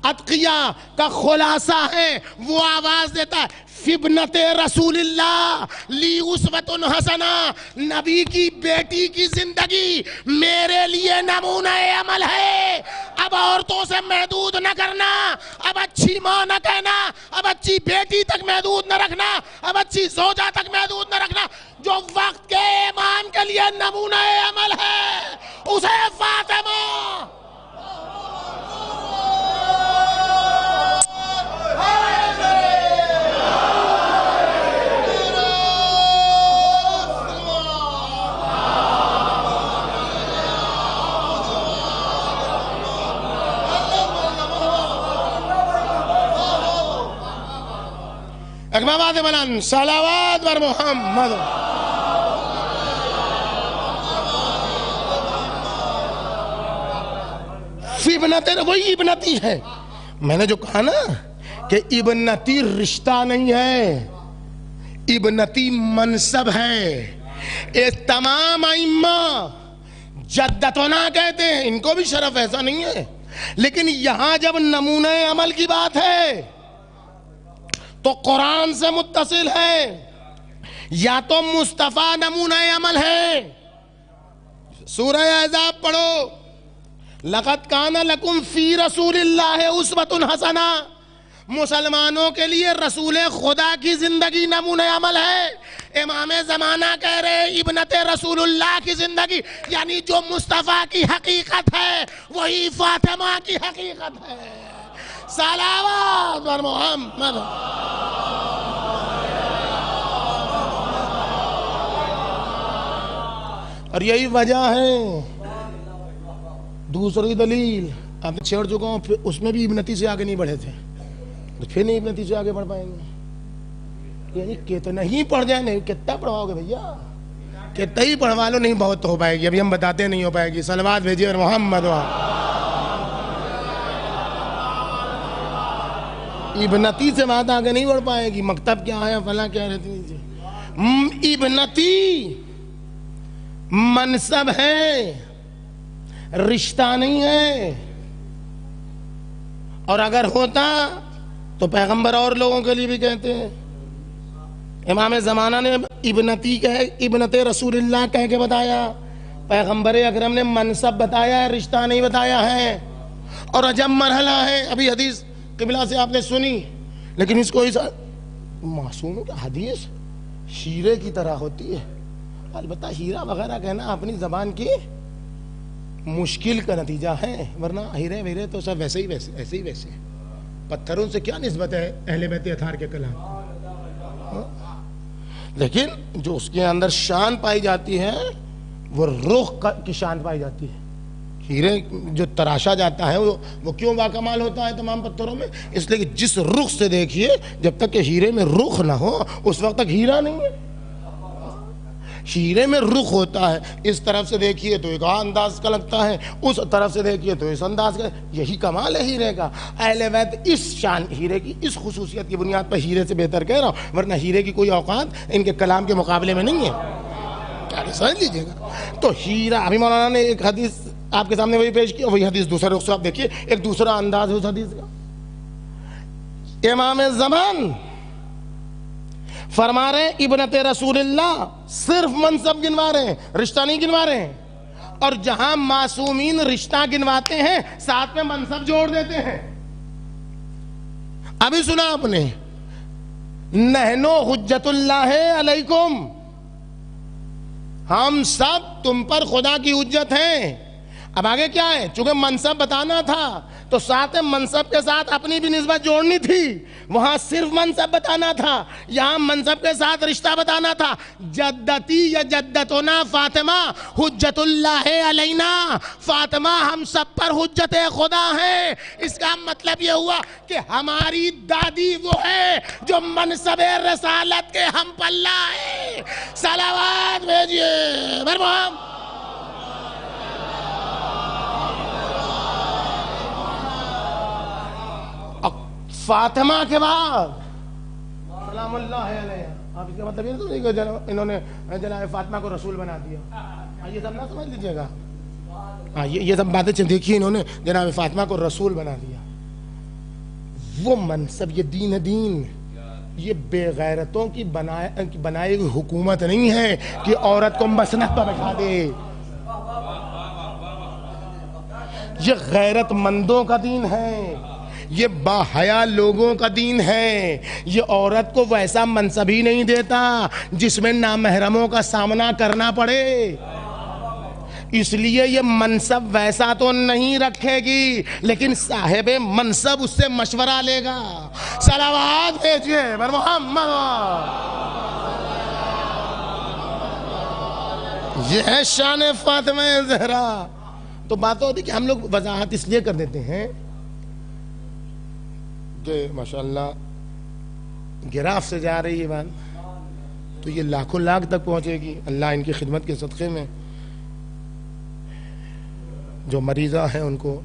اتقیاء کا خلاصہ ہے, وہ آواز دیتا ہے فبنت رسول اللہ لی اسوۃ حسنہ, نبی کی بیٹی کی زندگی میرے لیے نمونہ عمل ہے. اب عورتوں سے محدود نہ کرنا, اب اچھی ماں نہ کہنا, اب اچھی بیٹی تک محدود نہ رکھنا, اب اچھی زوجہ تک محدود نہ رکھنا. جو وقت کے امام کے لیے نمونہ عمل ہے اسے فاطمہ اکبابات بلند صلوات بر محمد. ابنت, وہی ابنتی ہے. میں نے جو کہا نا کہ ابنتی رشتہ نہیں ہے, ابنتی منصب ہے. یہ تمام ائمہ جدتنا کہتے ہیں، ان کو بھی شرف، ایسا نہیں ہے، لیکن یہاں جب نمونہ عمل کی بات ہے تو قرآن سے متصل ہے، یا تو مصطفیٰ نمونہ عمل ہے۔ سورہ احزاب پڑھو، لقد کان لکم فی رسول اللہ اسوۃ حسنہ، مسلمانوں کے لیے رسول خدا کی زندگی نمونہ عمل ہے۔ امام زمانہ کہہ رہے ابنت رسول اللہ کی زندگی، یعنی جو مصطفیٰ کی حقیقت ہے وہی فاطمہ کی حقیقت ہے۔ صلوات بر محمد۔ اور یہی وجہ ہے، دوسری دلیل آپ نے چھیڑ چکا ہوں، اس میں بھی ابنتی سے آگے نہیں بڑھے تھے، تو پھر نہیں ابنتی سے آگے بڑھ پائیں گے۔ یعنی کتنا ہی پڑھ جائیں، نہیں کتنا پڑھواؤ گے بھیا، کتنا ہی پڑھوا لو، نہیں بہت ہو پائے گی، ابھی ہم بتاتے نہیں ہو پائے گی۔ صلوات بھیجیے اور محمد ابنتی سے بات آگے نہیں بڑھ پائے گی۔ مکتب کیا ہے، فلاں کیا رہتی ہے، ابنتی منصب ہے، رشتہ نہیں ہے، اور اگر ہوتا تو پیغمبر اور لوگوں کے لیے بھی کہتے ہیں۔ امام زمانہ نے ابنتی ابنت رسول اللہ کہہ کے بتایا، پیغمبر اکرم نے منصب بتایا ہے، رشتہ نہیں بتایا ہے، اور عجب مرحلہ ہے۔ ابھی حدیث قبلہ سے آپ نے سنی، لیکن اس کو معصوم کی حدیث ہیرے کی طرح ہوتی ہے۔ البتہ ہیرا وغیرہ کہنا اپنی زبان کی مشکل کا نتیجہ ہے، ورنہ ہیرے ویرے تو سب ویسے ہی ویسے پتھروں سے کیا نسبت ہے اہل بیت اطہار کے کلام، لیکن جو اس کے اندر شان پائی جاتی ہے وہ رخ کی شان پائی جاتی ہے۔ ہیرے جو تراشا جاتا ہے وہ کیوں باکمال ہوتا ہے تمام پتھروں میں؟ اس لیے کہ جس رخ سے دیکھیے، جب تک کہ ہیرے میں رخ نہ ہو اس وقت تک ہیرا نہیں ہے۔ ہیرے میں رخ ہوتا ہے، اس طرف سے دیکھیے تو ایک انداز کا لگتا ہے، اس طرف سے دیکھیے تو اس انداز کا، یہی کمال ہے ہیرے کا۔ اہل بیت اس شان ہیرے کی اس خصوصیت کی بنیاد پر ہیرے سے بہتر کہہ رہا ہوں، ورنہ ہیرے کی کوئی اوقات ان کے کلام کے مقابلے میں نہیں ہے، کیا سمجھ لیجیے گا۔ تو ہیرا، ابھی مولانا نے ایک حدیث آپ کے سامنے وہی پیش کیا، وہی حدیث دوسرے رخ سے آپ دیکھیے، ایک دوسرا انداز ہے اس حدیث کا۔ امام زمان فرما رہے ہیں ابنت رسول اللہ صرف منصب گنوا رہے ہیں، رشتہ نہیں گنوا رہے ہیں، اور جہاں معصومین رشتہ گنواتے ہیں ساتھ میں منصب جوڑ دیتے ہیں۔ ابھی سنا آپ نے، نحنو حجت اللہ علیکم، ہم سب تم پر خدا کی حجت ہیں۔ اب آگے کیا ہے؟ چونکہ منصب بتانا تھا تو ساتھ منصب کے ساتھ اپنی بھی نسبت جوڑنی تھی، وہاں صرف منصب بتانا تھا، یہاں منصب کے ساتھ رشتہ بتانا تھا۔ جدتی یا جدتنا فاطمہ حجت اللہ علینا، فاطمہ ہم سب پر حجت خدا ہے۔ اس کا مطلب یہ ہوا کہ ہماری دادی وہ ہے جو منصب رسالت کے ہم پلہ ہے۔ صلوات بھیجیے مرحبا۔ فاطمہ کے بعد سلام اللہ علیہ، آپ اس کا مطلب یہ نہیں کہ انہوں نے جناب فاطمہ کو رسول بنا دیا، یہ سب نہ سمجھ لیجیے گا، یہ سب باتیں دیکھیے، انہوں نے جناب فاطمہ کو رسول بنا دیا۔ وہ منصب، یہ دین ہے، دین یہ بے غیرتوں کی بنائی ہوئی حکومت نہیں ہے کہ عورت کو مسند پر بٹھا دے، یہ غیرت مندوں کا دین ہے، یہ باحیا لوگوں کا دین ہے۔ یہ عورت کو ویسا منصب ہی نہیں دیتا جس میں نامحرموں کا سامنا کرنا پڑے، اس لیے یہ منصب ویسا تو نہیں رکھے گی، لیکن صاحب منصب اس سے مشورہ لے گا۔ صلوات بھیجیے بر محمد۔ یہ ہے شان فاطمہ زہرا۔ تو بات ہوتی کہ ہم لوگ وضاحت اس لیے کر دیتے ہیں کہ ماشاءاللہ گراف سے جا رہی ہے بات، تو یہ لاکھوں لاکھ تک پہنچے گی، اللہ ان کی خدمت کے صدقے میں جو مریضہ ہیں ان کو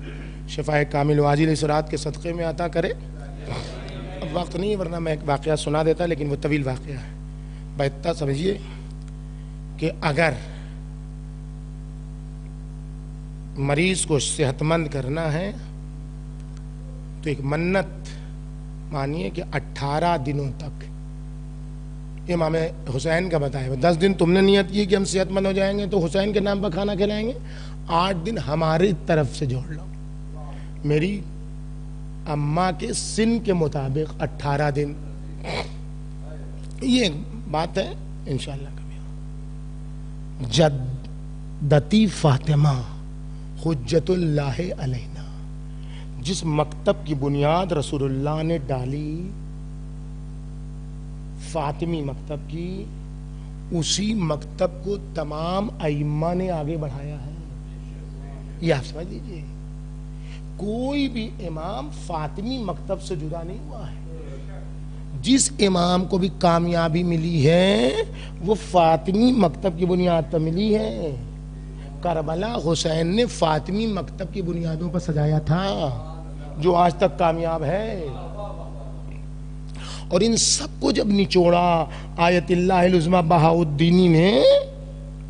شفاء کامل واجل اسرات کے صدقے میں عطا کرے۔ اب وقت نہیں ہے ورنہ میں ایک واقعہ سنا دیتا، لیکن وہ طویل واقعہ ہے، بہتر سمجھیے کہ اگر مریض کو صحت مند کرنا ہے تو ایک منت مانیے کہ 18 دنوں تک، امام حسین کا بتایا 10 دن تم نے نیت کی کہ ہم صحت مند ہو جائیں گے تو حسین کے نام پر کھانا کھلائیں گے، 8 دن ہماری طرف سے جوڑ لو، میری اماں کے سن کے مطابق 18 دن. یہ بات ہے انشاءاللہ کبھی. جدتی فاطمہ حجت اللہ علینا، جس مکتب کی بنیاد رسول اللہ نے ڈالی، فاطمی مکتب کی، اسی مکتب کو تمام ائمہ نے آگے بڑھایا ہے. یہ آپ سمجھ لیجیے، کوئی بھی امام فاطمی مکتب سے جدا نہیں ہوا ہے. جس امام کو بھی کامیابی ملی ہے وہ فاطمی مکتب کی بنیاد پر ملی ہے. کربلا حسین نے فاطمی مکتب کی بنیادوں پر سجایا تھا جو آج تک کامیاب ہے. اور ان سب کو جب نچوڑا آیت اللہ العظمی بہاء الدینی نے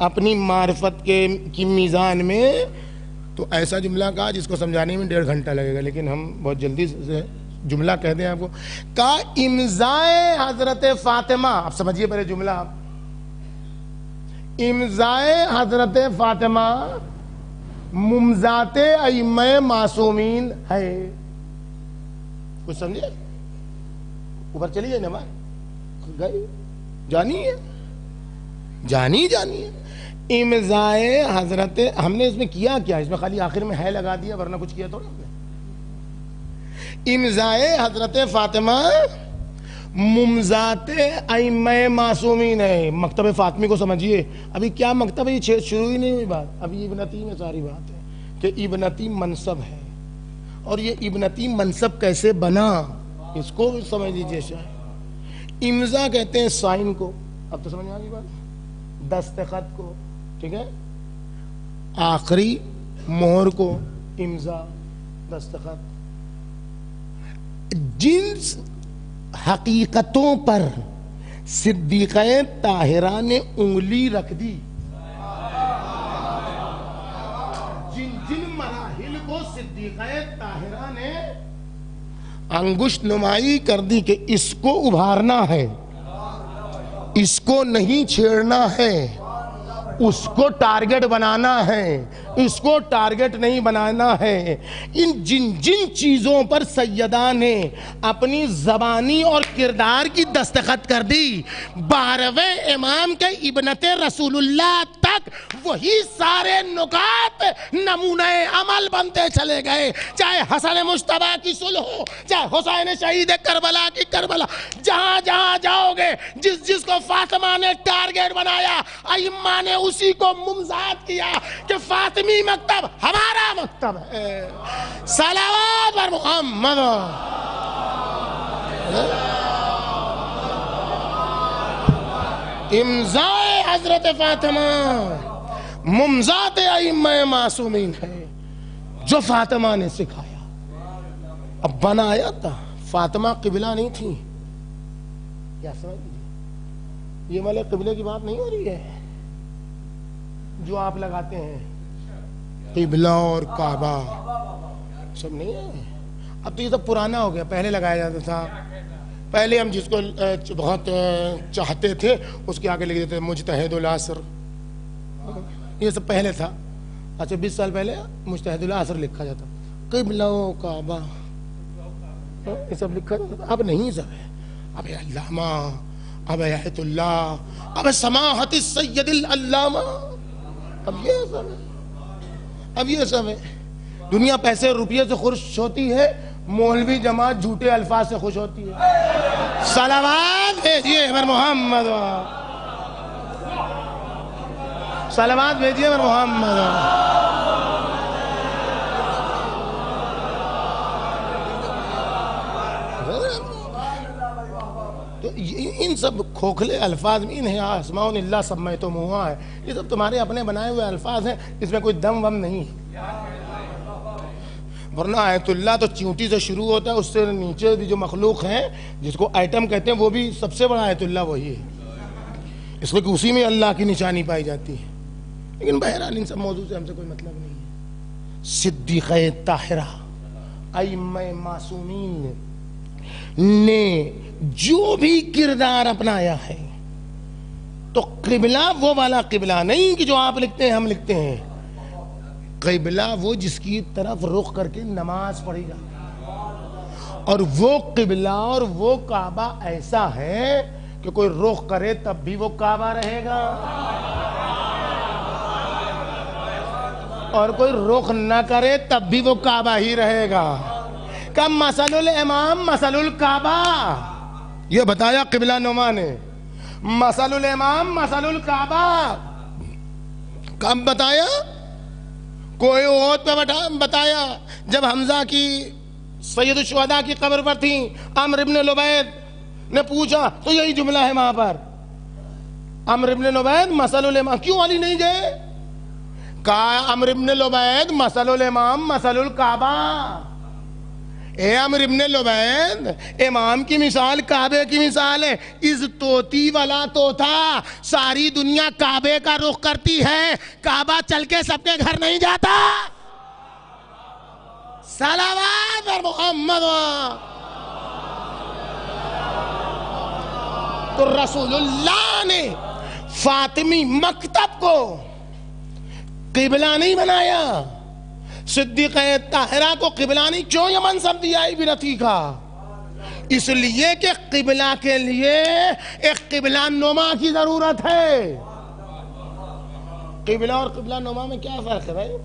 اپنی معرفت کی میزان میں، تو ایسا جملہ کہا جس کو سمجھانے میں 1.5 گھنٹہ لگے گا، لیکن ہم بہت جلدی سے جملہ کہہ دیں آپ کو. کا امضائے حضرت فاطمہ، آپ سمجھیے پہلے جملہ، امضائے حضرت فاطمہ ممضات ائمہ معصومین ہے. کچھ سمجھے؟ اوپر چلی گئی نا، گئی جانی ہے. امضائے حضرت، ہم نے اس میں کیا کیا؟ اس میں خالی آخر میں ہے لگا دیا، ورنہ کچھ کیا تھوڑا ہم نے. امضائے حضرت فاطمہ ممضات ائمہ معصومین ہے. مکتب فاطمی کو سمجھیے. ابھی کیا مکتب ہے؟ یہ شروع ہی نہیں ہوئی بات، ابھی ابنتی میں ساری بات ہے کہ ابنتی منصب ہے. اور یہ ابنتی منصب کیسے بنا اس کو سمجھ لیجیے. شاید امضا کہتے ہیں سائن کو، اب تو سمجھ آ گئی بات، دستخط کو، ٹھیک ہے، آخری مہر کو امضا دستخط. جن حقیقتوں پر صدیقہ طاہرہ نے انگلی رکھ دی، جن مراحل کو صدیقہ طاہرہ نے انگشت نمائی کر دی کہ اس کو ابھارنا ہے، اس کو نہیں چھیڑنا ہے، اس کو ٹارگٹ بنانا ہے، اس کو ٹارگٹ نہیں بنانا ہے. جن چیزوں پر سیدہ نے اپنی زبانی اور کردار کی دستخط کر دی، 12ویں امام کے ابنت رسول اللہ تک وہی سارے نکات نمونہ عمل بنتے چلے گئے. چاہے حسن مجتبیٰ کی صلح ہو، چاہے حسین شہید کربلا کی کربلا، جہاں جہاں جاؤ گے جس کو فاطمہ نے ٹارگٹ بنایا، ائمہ نے اسی کو ممضات کیا کہ فاطمی مکتب ہمارا مکتب ہے. صلوات بر محمد. امضائے حضرت فاطمہ ممضات ائمہ معصومین ہے جو فاطمہ نے سکھایا. اب بنایا تھا، فاطمہ قبلہ نہیں تھی. کیا سمجھ لیجیے، یہ والے قبلے کی بات نہیں ہو رہی ہے جو آپ لگاتے ہیں، قبلہ اور کعبہ سب نہیں ہے. اب تو یہ سب پرانا ہو گیا. پہلے لگایا جاتا تھا، پہلے ہم جس کو بہت چاہتے تھے اس کے آگے لکھ دیتے مجتہد العصر، یہ سب پہلے تھا. اچھا 20 سال پہلے مجتہد العصر لکھا جاتا، قبلہ و کعبہ یہ سب لکھا جاتا. اب نہیں سب ہے، اب علامہ، اب آیت اللہ، اب سماحت السید العلامہ، اب یہ سب ہے. دنیا پیسے روپیے سے خوش ہوتی ہے، مولوی جماعت جھوٹے الفاظ سے خوش ہوتی ہے. صلوات بھیجیے بر محمد، صلوات بھیجیے بر محمد. تو ان سب کھوکھلے الفاظ میں انہیں اسماء اللہ سمیتموہا ہے، یہ سب تمہارے اپنے بنائے ہوئے الفاظ ہیں، اس میں کوئی دم وم نہیں ہے. ورنہ آیت اللہ تو چونٹی سے شروع ہوتا ہے، اس سے نیچے بھی جو مخلوق ہیں جس کو ایٹم کہتے ہیں وہ بھی سب سے بڑا آیت اللہ وہی ہے، اس لیے کہ اسی میں اللہ کی نشانی پائی جاتی ہے. لیکن بہرحال ان سب موضوع سے ہم سے کوئی مطلب نہیں ہے. صدیقہ طاہرہ ائمہ معصومین نے جو بھی کردار اپنایا ہے تو قبلہ وہ والا قبلہ نہیں کہ جو آپ لکھتے ہیں ہم لکھتے ہیں. قبلہ وہ جس کی طرف رخ کر کے نماز پڑھی جاتی ہے، اور وہ قبلہ اور وہ کعبہ ایسا ہے کہ کوئی رخ کرے تب بھی وہ کعبہ رہے گا اور کوئی رخ نہ کرے تب بھی وہ کعبہ ہی رہے گا. کہ مثل الامام مثل الکعبہ، یہ بتایا قبلہ نما نے. مثل الامام مثل الکعبہ کب بتایا؟ کوئی عہد پہ بتایا جب حمزہ کی سید الشہداء کی قبر پر تھی. عمرو ابن لبید نے پوچھا تو یہی جملہ ہے وہاں پر. عمرو ابن لبید مثل الامام، کیوں علی نہیں گئے؟ کہا عمرو ابن لبید مثل الامام مثل الکعبہ. اے عمرو ابن لبید، امام کی مثال کعبے کی مثال ہے. از توتی والا توتا، ساری دنیا کعبے کا رخ کرتی ہے، کعبہ چل کے سب کے گھر نہیں جاتا. صلوات بر محمد. تو رسول اللہ نے فاطمی مکتب کو قبلہ نہیں بنایا، صدیقہ طاہرہ کو قبلہ نہیں. کیوں یہ منصب دیا ابن عتیقہ؟ اس لیے کہ قبلہ کے لیے ایک قبلہ نما کی ضرورت ہے. قبلہ اور قبلہ نما میں کیا فرق ہے بھائی؟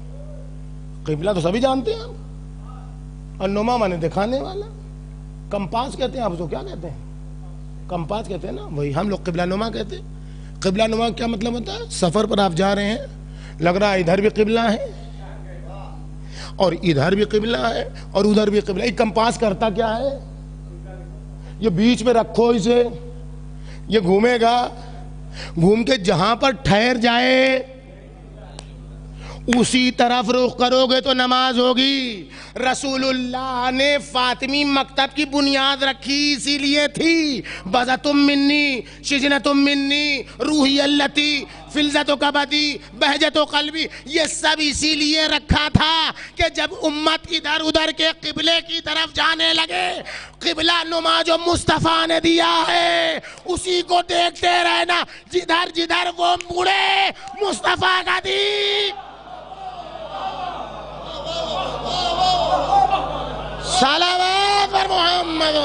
قبلہ تو سبھی جانتے ہیں آپ، اور نما مانے دکھانے والا. کمپاس کہتے ہیں آپ اس کو، کیا کہتے ہیں؟ کمپاس کہتے ہیں نا، وہی ہم لوگ قبلہ نما کہتے ہیں. قبلہ نما کیا مطلب ہوتا ہے؟ سفر پر آپ جا رہے ہیں، لگ رہا ہے ادھر بھی قبلہ ہے اور ادھر بھی قبلہ ہے اور ادھر بھی قبلہ. ایک کمپاس کرتا کیا ہے؟ یہ بیچ میں رکھو اسے، یہ گھومے گا، گھوم کے جہاں پر ٹھہر جائے اسی طرف رخ کرو گے تو نماز ہوگی. رسول اللہ نے فاطمی مکتب کی بنیاد رکھی اسی لیے تھی. بزتم منی شجنتم منی روحی اللتی فلزت و کبدی بہجت و قلبی، یہ سب اسی لیے رکھا تھا کہ جب امت ادھر ادھر کے قبلے کی طرف جانے لگے، قبلہ نما جو مصطفیٰ نے دیا ہے اسی کو دیکھتے رہنا. جدھر جدھر وہ مڑے مصطفیٰ کا دین. صلوات پر محمد.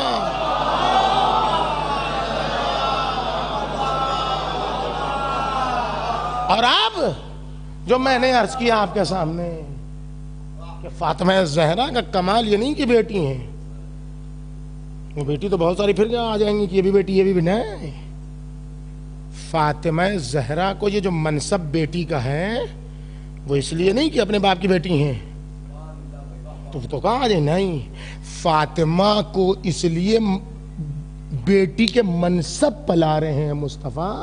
اور اب جو میں نے عرض کیا آپ کے سامنے کہ فاطمہ زہرا کا کمال یہ نہیں کہ بیٹی ہیں، وہ بیٹی تو بہت ساری پھر آ جائیں گی کہ یہ بھی بیٹی یہ بھی نہیں. فاطمہ زہرا کو یہ جو منصب بیٹی کا ہے وہ اس لیے نہیں کہ اپنے باپ کی بیٹی ہیں، تو کہا جائے نہیں، فاطمہ کو اس لیے بیٹی کے منصب پلا رہے ہیں مصطفیٰ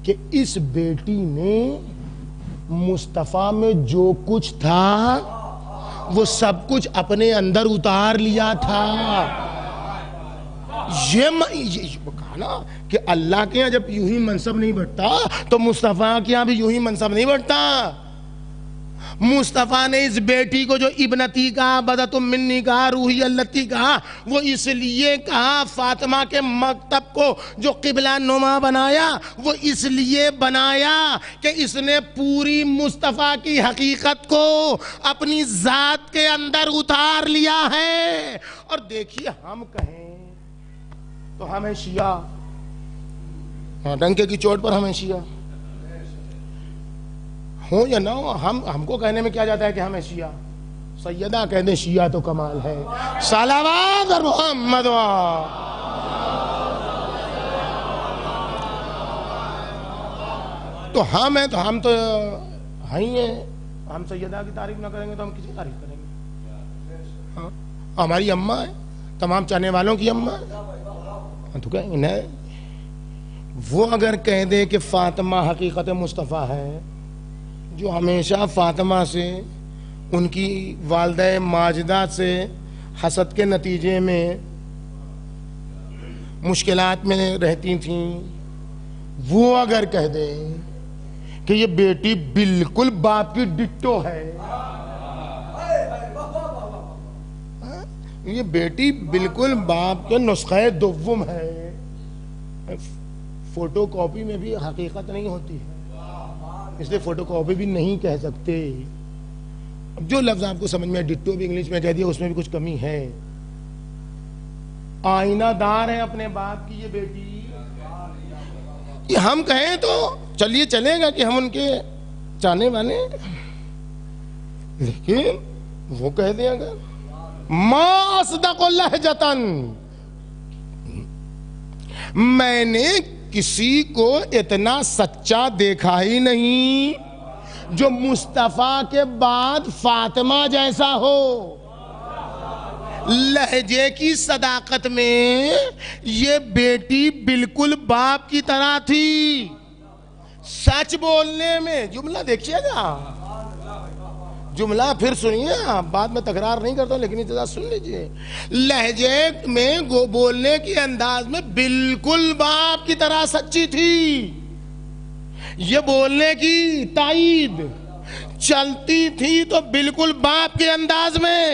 کہ اس بیٹی نے مصطفیٰ میں جو کچھ تھا وہ سب کچھ اپنے اندر اتار لیا تھا. یہ کہا نا کہ اللہ کے یہاں جب یوں ہی منصب نہیں بڑھتا تو مصطفیٰ کے یہاں بھی یوں ہی منصب نہیں بڑھتا. مصطفیٰ نے اس بیٹی کو جو ابنتی کہا، بدتم منی کہا، روحی اللتی کہا، وہ اس لیے کہا. فاطمہ کے مکتب کو جو قبلہ نما بنایا وہ اس لیے بنایا کہ اس نے پوری مصطفیٰ کی حقیقت کو اپنی ذات کے اندر اتار لیا ہے. اور دیکھیے ہم کہیں تو ہمیں شیعہ، ڈنکے کی چوٹ پر ہمیں شیعہ ہوں یا نہ ہو، ہم کو کہنے میں کیا جاتا ہے کہ ہمیں شیعہ. سیدہ کہہ دیں شیعہ تو کمال ہے. صلوات اور محمد. تو ہم ہیں تو ہم تو ہیں، ہم سیدہ کی تعریف نہ کریں گے تو ہم کسی تعریف کریں گے؟ ہاں ہماری اماں ہے، تمام چاہنے والوں کی اماں ہے، تو کہیں گے نہیں. وہ اگر کہہ دے کہ فاطمہ حقیقت مصطفیٰ ہے، جو ہمیشہ فاطمہ سے، ان کی والدہ ماجدہ سے حسد کے نتیجے میں مشکلات میں رہتی تھیں، وہ اگر کہہ دے کہ یہ بیٹی بالکل باپ کی ڈٹو ہے، یہ بیٹی بالکل باپ کے نسخہ دوم ہے. فوٹو کاپی میں بھی حقیقت نہیں ہوتی ہے، اس لیے فوٹو کاپی بھی نہیں کہہ سکتے. اب جو لفظ آپ کو سمجھ میں ڈٹو بھی انگلش میں کہہ دیا، اس میں بھی کچھ کمی ہے. آئینہ دار ہے اپنے باپ کی یہ بیٹی. یہ ہم کہیں تو چلیے چلے گا کہ ہم ان کے چاہنے والے، لیکن وہ کہہ دیں اگر ما اصدق لہجتاً، میں نے کسی کو اتنا سچا دیکھا ہی نہیں جو مصطفیٰ کے بعد فاطمہ جیسا ہو. لہجے کی صداقت میں یہ بیٹی بالکل باپ کی طرح تھی. سچ بولنے میں، جملہ دیکھیے گا، جملہ پھر سنیے، آپ بعد میں تکرار نہیں کرتا لیکن ابتدا سن لیجئے. لہجے میں بولنے کے انداز میں بالکل باپ کی طرح سچی تھی. یہ بولنے کی تائید چلتی تھی تو بالکل باپ کے انداز میں،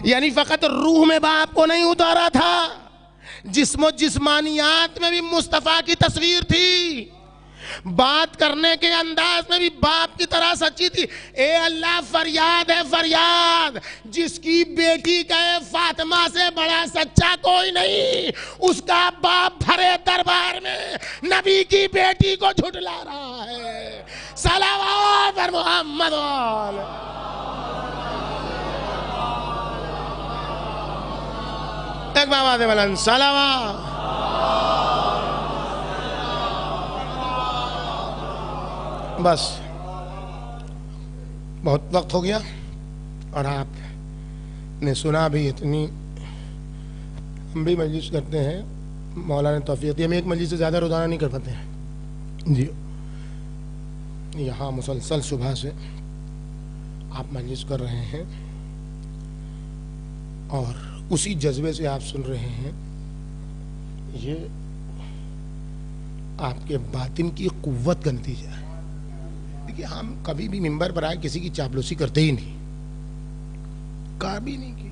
یعنی فقط روح میں باپ کو نہیں اتارا تھا، جسم و جسمانیات میں بھی مصطفیٰ کی تصویر تھی. بات کرنے کے انداز میں بھی باپ کی طرح سچی تھی. اے اللہ، فریاد ہے فریاد، جس کی بیٹی کہے فاطمہ سے بڑا سچا کوئی نہیں، اس کا باپ بھرے دربار میں نبی کی بیٹی کو جھٹلا رہا ہے. صلوات پر محمد ایک بابا دے بلند صلوات. بس بہت وقت ہو گیا اور آپ نے سنا بھی اتنی. ہم بھی مجلس کرتے ہیں، مولانا توفیق دی، ہم ایک مجلس سے زیادہ روزانہ نہیں کر پاتے ہیں جی. یہاں مسلسل صبح سے آپ مجلس کر رہے ہیں اور اسی جذبے سے آپ سن رہے ہیں. یہ آپ کے باطن کی قوت کا نتیجہ ہے. دیکھیے، ہم کبھی بھی ممبر پر آئے کسی کی چاپلوسی کرتے ہی نہیں، کبھی نہیں کی.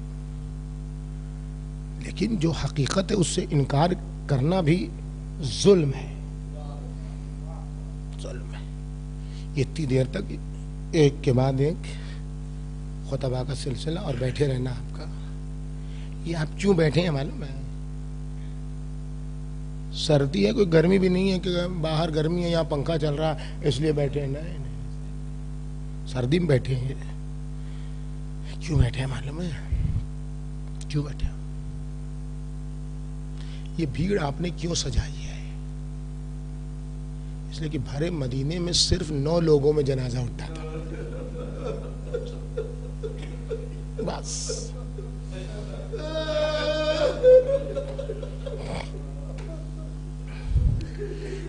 لیکن جو حقیقت ہے اس سے انکار کرنا بھی ظلم ہے، ظلم ہے. یہ اتنی دیر تک ایک کے بعد ایک خطبہ کا سلسلہ اور بیٹھے رہنا آپ کا. یہ آپ کیوں بیٹھے ہیں معلوم ہے؟ سردی ہے، کوئی گرمی بھی نہیں ہے کہ باہر گرمی ہے یہاں پنکھا چل رہا اس لیے بیٹھے ہیں. نہیں، سردی میں بیٹھے ہیں. کیوں بیٹھے ہیں معلوم ہے؟ کیوں بیٹھے ہیں؟ یہ بھیڑ آپ نے کیوں سجائی ہے؟ اس لیے کہ بھرے مدینے میں صرف 9 لوگوں میں جنازہ اٹھا تھا، بس.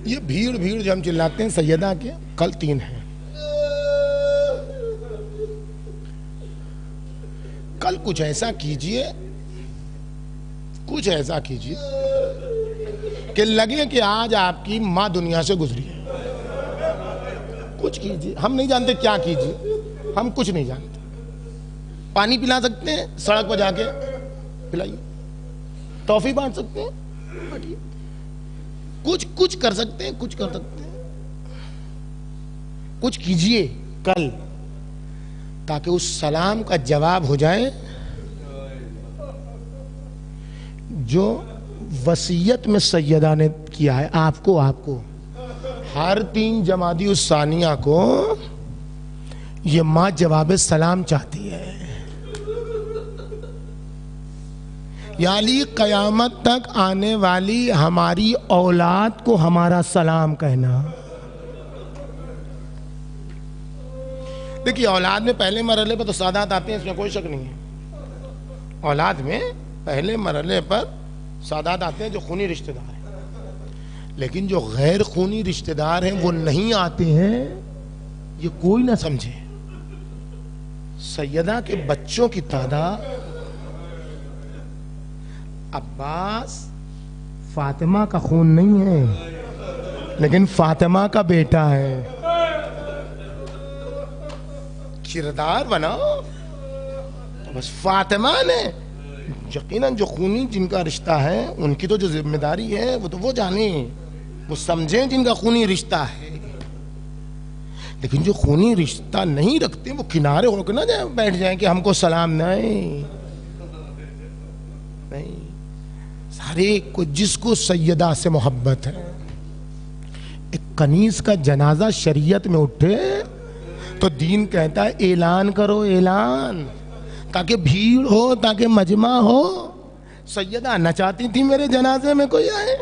یہ بھیڑ جو ہم چلاتے ہیں سیدہ کے، کل 3 ہیں. کل کچھ ایسا کیجئے کہ لگے کہ آج آپ کی ماں دنیا سے گزری ہے. کچھ کیجئے، ہم نہیں جانتے کیا کیجئے، ہم کچھ نہیں جانتے. پانی پلا سکتے ہیں، سڑک پر جا کے پلائیے. ٹافی بانٹ سکتے ہیں، بانٹیے. کچھ کر سکتے ہیں، کچھ کر سکتے ہیں. کچھ کیجئے کل، تاکہ اس سلام کا جواب ہو جائے جو وصیت میں سیدہ نے کیا ہے آپ کو. ہر 3 جمادی الثانیہ کو یہ ماں جواب سلام چاہتی ہے. یعنی قیامت تک آنے والی ہماری اولاد کو ہمارا سلام کہنا. دیکھیے، اولاد میں پہلے مرحلے پر تو سادات آتے ہیں، اس میں کوئی شک نہیں ہے. اولاد میں پہلے مرحلے پر سادات آتے ہیں جو خونی رشتہ دار ہیں، لیکن جو غیر خونی رشتہ دار ہیں وہ نہیں آتے ہیں. یہ کوئی نہ سمجھے. سیدہ کے بچوں کی تعداد، عباس فاطمہ کا خون نہیں ہے لیکن فاطمہ کا بیٹا ہے. کردار بناؤ. بس فاطمہ نے یقیناً جو خونی جن کا رشتہ ہے ان کی تو جو ذمہ داری ہے وہ تو وہ جانیں، وہ سمجھیں جن کا خونی رشتہ ہے. لیکن جو خونی رشتہ نہیں رکھتے وہ کنارے ہو کے نہ جائیں بیٹھ جائیں کہ ہم کو سلام نہیں. سارے کو جس کو سیدہ سے محبت ہے، ایک کنیز کا جنازہ شریعت میں اٹھے تو دین کہتا ہے اعلان کرو، اعلان، تاکہ بھیڑ ہو، تاکہ مجمع ہو. سیدہ نہ چاہتی تھی میرے جنازے میں کوئی آئے،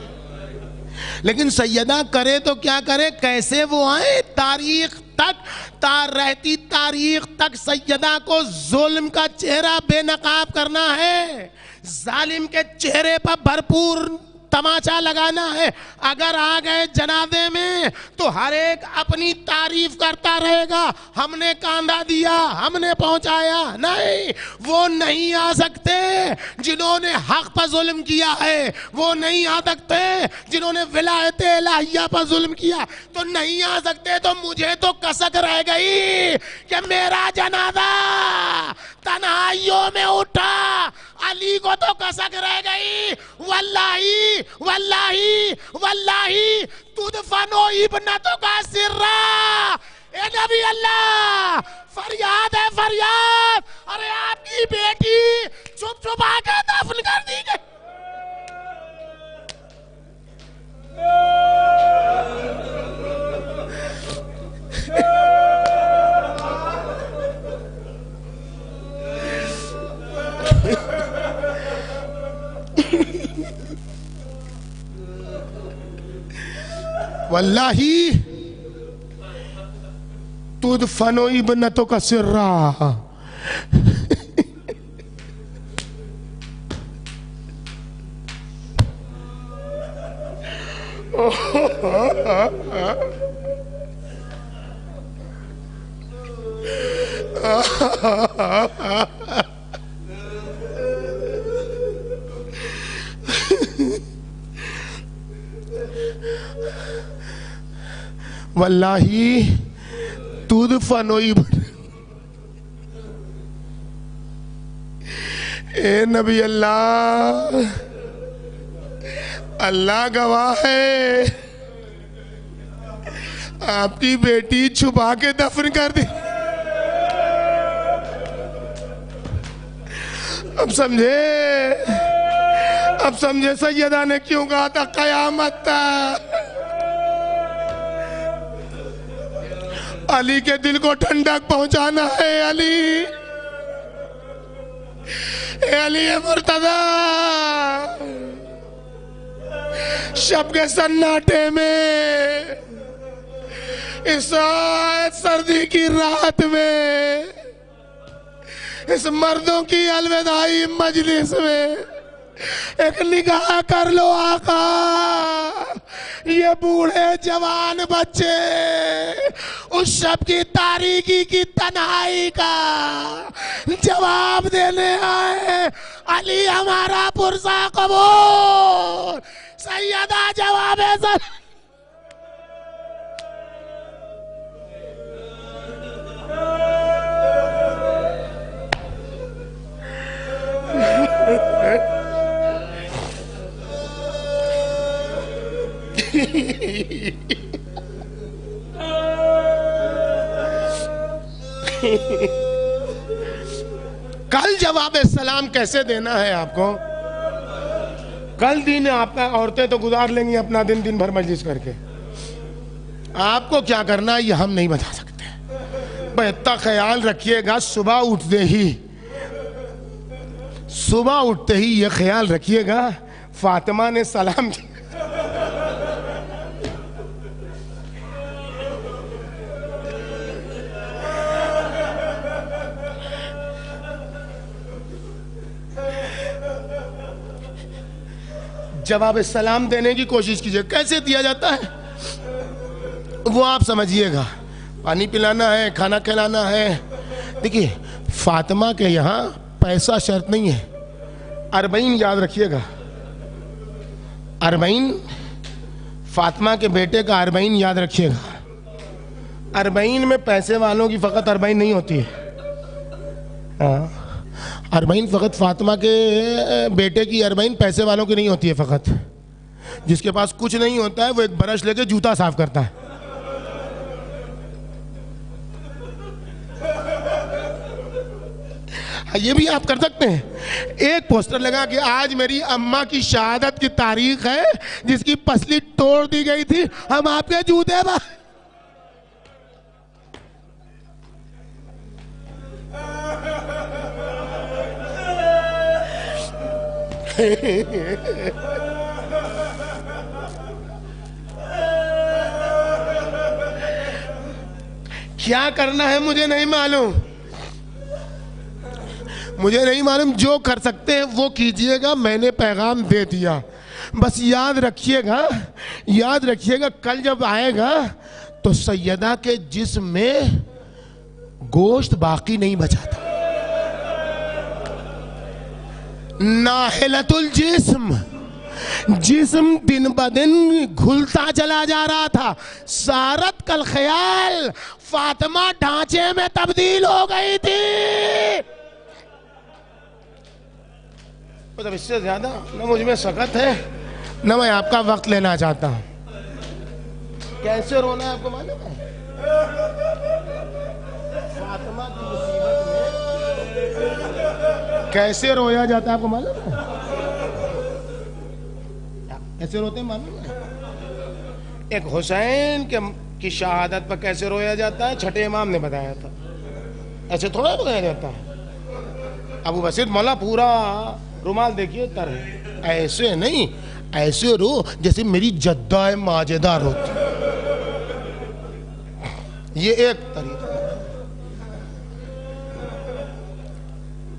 لیکن سیدہ کرے تو کیا کرے، کیسے وہ آئے. تاریخ تک، رہتی تاریخ تک سیدہ کو ظلم کا چہرہ بے نقاب کرنا ہے، ظالم کے چہرے پر بھرپور تماچا لگانا ہے. اگر آ گئے جنازے میں تو ہر ایک اپنی تعریف کرتا رہے گا، ہم نے کاندھا دیا، ہم نے پہنچایا. نہیں، وہ نہیں آ سکتے جنہوں نے حق پر ظلم کیا ہے، وہ نہیں آ سکتے جنہوں نے ولایت الہیہ پر ظلم کیا تو نہیں آ سکتے. تو مجھے تو کسک رہ گئی کہ میرا جنازہ تنہائیوں میں اٹھا، علی کو تو کسک رہ گئی. واللہ واللہ واللہ تدفن ابنتک سرا. اے نبی اللہ، فریاد ہے فریاد، ارے آپ کی بیٹی چھپ چھپا کے دفن کر دی گئی. واللہ تدفن ابنتک سرا. واللہ تدفن اے نبی اللہ، اللہ گواہ ہے، آپ کی بیٹی چھپا کے دفن کر دی. اب سمجھے سیدہ نے کیوں کہا تھا قیامت تک. علی کے دل کو ٹھنڈک پہنچانا ہے. علی، اے علی مرتضی، شب کے سناٹے میں، اس سردی کی رات میں، اس مردوں کی الوداعی مجلس میں ایک نگاہ کر لو آقا. یہ بوڑھے جوان بچے اس شب کی تاریکی کی تنہائی کا جواب دینے آئے. علی ہمارا پرسہ قبول. سیدہ جواب کل جواب سلام کیسے دینا ہے آپ کو؟ کل دن آپ کا عورتیں تو گزار لیں گی اپنا دن بھر مجلس کر کے. آپ کو کیا کرنا ہے یہ ہم نہیں بتا سکتے. بس اتنا خیال رکھیے گا، صبح اٹھتے ہی یہ خیال رکھیے گا فاطمہ نے سلام کیا. جواب سلام دینے کی کوشش کیجئے. کیسے دیا جاتا ہے وہ آپ سمجھیے گا. پانی پلانا ہے، کھانا کھلانا ہے. دیکھیے فاطمہ کے یہاں پیسہ شرط نہیں ہے. 40 یاد رکھیے گا. 40 فاطمہ کے بیٹے کا 40 یاد رکھیے گا. 40 میں پیسے والوں کی فقط 40 نہیں ہوتی ہے. اربعین فقط فاطمہ کے بیٹے کی اربعین پیسے والوں کی نہیں ہوتی ہے. فقط جس کے پاس کچھ نہیں ہوتا ہے وہ ایک برش لے کے جوتا صاف کرتا ہے. یہ بھی آپ کر سکتے ہیں. ایک پوسٹر لگا کہ آج میری اماں کی شہادت کی تاریخ ہے جس کی پسلی توڑ دی گئی تھی, ہم آپ کے جوتے با. کیا کرنا ہے مجھے نہیں معلوم, مجھے نہیں معلوم. جو کر سکتے ہیں وہ کیجئے گا. میں نے پیغام دے دیا. بس یاد رکھیے گا کل جب آئے گا تو سیدہ کے جسم میں گوشت باقی نہیں بچا تھا. ناحلت الجسم, جسم دن بدن گھلتا چلا جا رہا تھا. سارت کل خیال, فاطمہ ڈھانچے میں تبدیل ہو گئی تھی. مطلب اس سے زیادہ نہ مجھ میں سخت ہے نہ میں آپ کا وقت لینا چاہتا ہوں. کیسے رونا ہے آپ کو معلوم ہے؟ فاطمہ کی مصیبت میں کیسے رویا جاتا ہے آپ کو معلوم ہے؟ کیسے روتے ہیں معلوم ہے؟ ایک حسین کی شہادت پر کیسے رویا جاتا ہے چھٹے امام نے بتایا تھا. ایسے تھوڑا بتایا جاتا ہے. ابو بصیر مولا پورا رومال دیکھیے تر ہے. ایسے نہیں, ایسے رو جیسے میری جدہ ماجدہ روتی. یہ ایک طریقہ ہے.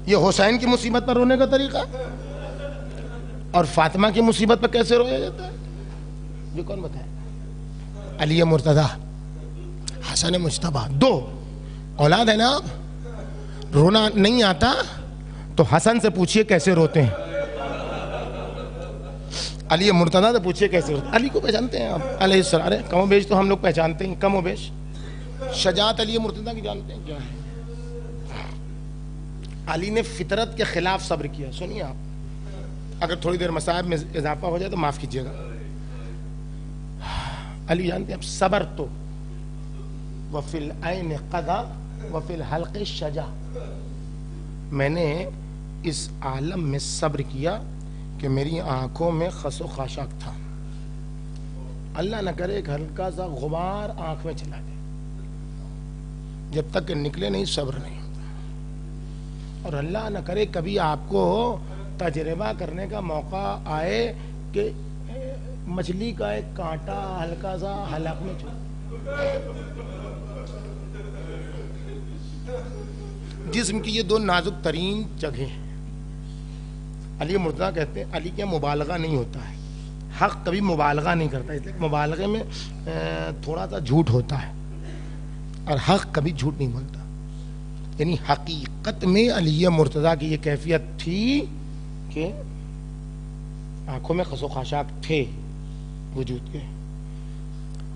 یہ حسین کی مصیبت پر رونے کا طریقہ ہے. اور فاطمہ کی مصیبت پر کیسے رویا جاتا ہے یہ کون بتائے؟ علی مرتضیٰ, حسن مجتبیٰ, دو اولاد ہے نا. رونا نہیں آتا تو حسن سے پوچھئے کیسے روتے ہیں, علی مرتضیٰ سے پوچھئے کیسے روتے ہیں. علی کو پہچانتے ہیں آپ علیہ السلام؟ کم و بیش تو ہم لوگ پہچانتے ہیں, کم و بیش. شجاعت علی مرتضیٰ کی جانتے ہیں کیا ہے؟ علی نے فطرت کے خلاف صبر کیا. سنیے آپ, اگر تھوڑی دیر مصائب میں اضافہ ہو جائے تو معاف کیجیے گا. علی جانتے ہیں آپ, صبر تو وفی العین قضا وفی الحلق شجا. میں نے اس عالم میں صبر کیا کہ میری آنکھوں میں خس و خاشاک تھا. اللہ نہ کرے ایک ہلکا سا غبار آنکھ میں چلا جائے, جب تک کہ نکلے نہیں صبر نہیں ہوتا. اور اللہ نہ کرے کبھی آپ کو تجربہ کرنے کا موقع آئے کہ مچھلی کا ایک کانٹا ہلکا سا حلق میں چھوڑ. جسم کی یہ دو نازک ترین جگہیں. علی مرتضیٰ کہتے ہیں علی کیا مبالغہ نہیں ہوتا ہے, حق کبھی مبالغہ نہیں کرتا, اس لیے مبالغے میں تھوڑا سا جھوٹ ہوتا ہے اور حق کبھی جھوٹ نہیں بولتا. یعنی حقیقت میں علی مرتضیٰ کی یہ کیفیت تھی کہ آنکھوں میں خس و خاشاک تھے وجود کے,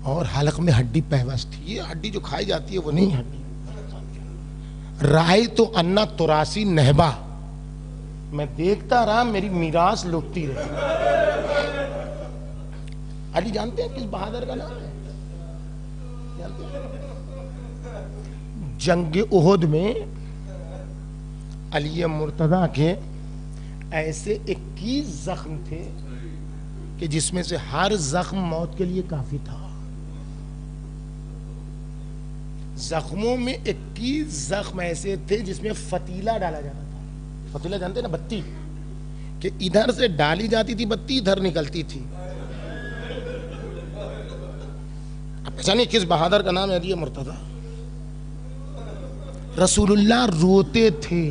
اور حلق میں ہڈی پیوست تھی. یہ ہڈی جو کھائی جاتی ہے وہ نہیں ہڈی. رائے تو انا تراسی نہبا, میں دیکھتا رہا میری میراث لٹتی رہی. علی جانتے ہیں کس بہادر کا نام ہے؟ جانتے ہیں؟ جنگ احد میں علی مرتضیٰ کے ایسے 21 زخم تھے کہ جس میں سے ہر زخم موت کے لیے کافی تھا. زخموں میں 21 زخم ایسے تھے جس میں فتیلہ ڈالا جاتا تھا. فتیلہ جانتے ہیں نا, بتی, کہ ادھر سے ڈالی جاتی تھی بتی, ادھر نکلتی تھی. اب پہچانیے کس بہادر کا نام ہے علی مرتضیٰ. رسول اللہ روتے تھے.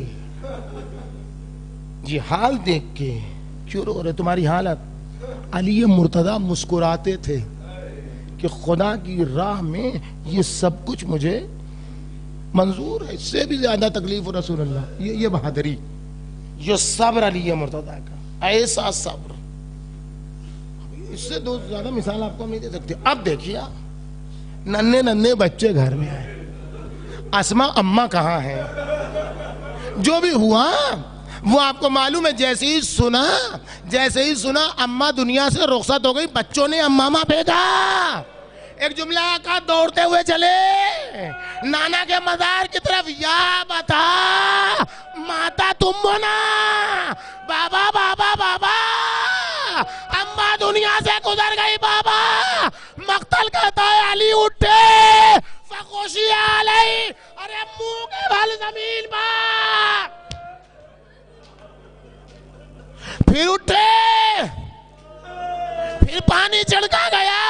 یہ حال دیکھ کے کیوں رو رہے تمہاری حالت؟ علی مرتضیٰ مسکراتے تھے کہ خدا کی راہ میں یہ سب کچھ مجھے منظور ہے, اس سے بھی زیادہ تکلیف رسول اللہ. یہ بہادری, یہ صبر علی مرتضیٰ کا, ایسا صبر. اس سے دو زیادہ مثال آپ کو نہیں دے سکتے. اب دیکھیے ننے ننے بچے گھر میں آئے, اسما اماں کہاں ہیں, جو بھی ہوا وہ آپ کو معلوم ہے. جیسے ہی سنا اماں دنیا سے رخصت ہو گئی, بچوں نے امامہ پھینکا. ایک جملہ آقا دوڑتے ہوئے چلے نانا کے مزار کی طرف, یا بتا ماتا تم ہو نا, بابا بابا بابا اماں دنیا سے گزر گئی بابا. مقتل کہتا ہے علی اٹھے فخوشی علی, ارے منہ کے بھل زمین پر. پھر اٹھے, پھر پانی چھڑکا گیا.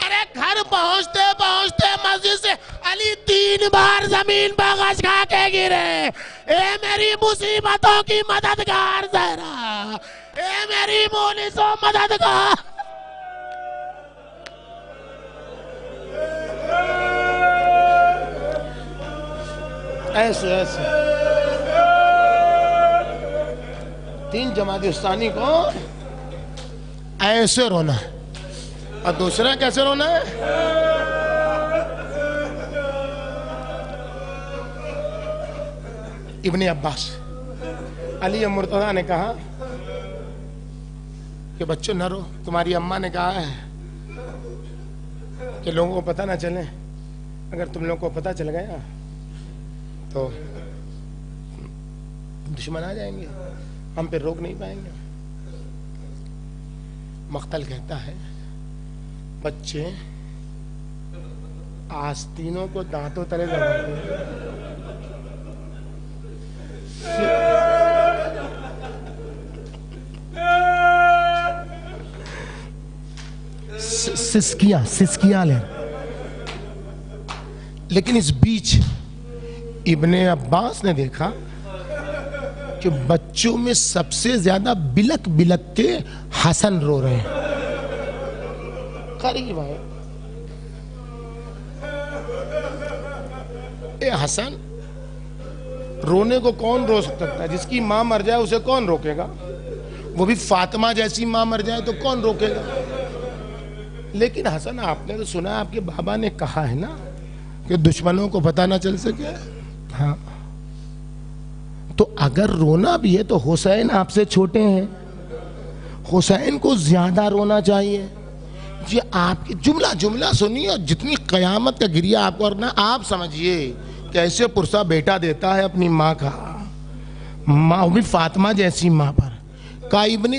ارے گھر پہنچتے پہنچتے مسجد سے علی 3 بار زمین پر غش کھا کے گرے. اے میری مصیبتوں کی مددگار زہرا, اے میری مونسو مددگار. ایسے 3 جماعت اسلامی کو ایسے رونا ہے, اور دوسرا کیسے رونا ہے؟ ابن عباس علی مرتضیٰ نے کہا کہ بچوں نہ رو, تمہاری اماں نے کہا ہے کہ لوگوں کو پتہ نہ چلے, اگر تم لوگوں کو پتہ چل گیا تو دشمن آ جائیں گے, ہم پہ روک نہیں پائیں گے. مقتل کہتا ہے بچے آستینوں کو دانتوں تلے لگاتے ہیں, سسکیاں لے. لیکن اس بیچ ابن عباس نے دیکھا کہ بچوں میں سب سے زیادہ بلک بلک کے حسن رو رہے ہیں. قریب ہے اے حسن, رونے کو کون رو سکتا ہے؟ جس کی ماں مر جائے اسے کون روکے گا؟ وہ بھی فاطمہ جیسی ماں مر جائے تو کون روکے گا؟ لیکن حسن آپ نے تو سنا, آپ کے بابا نے کہا ہے نا کہ دشمنوں کو پتہ نہ چل سکے. ہاں, تو اگر رونا بھی ہے تو حسین آپ سے چھوٹے ہیں, حسین کو زیادہ رونا چاہیے. یہ آپ کی جملہ سنیے, اور جتنی قیامت کا گریہ آپ کو کرنا, آپ سمجھیے کیسے پرسا بیٹا دیتا ہے اپنی ماں کا, ماں بھی فاطمہ جیسی ماں پر. کا ابن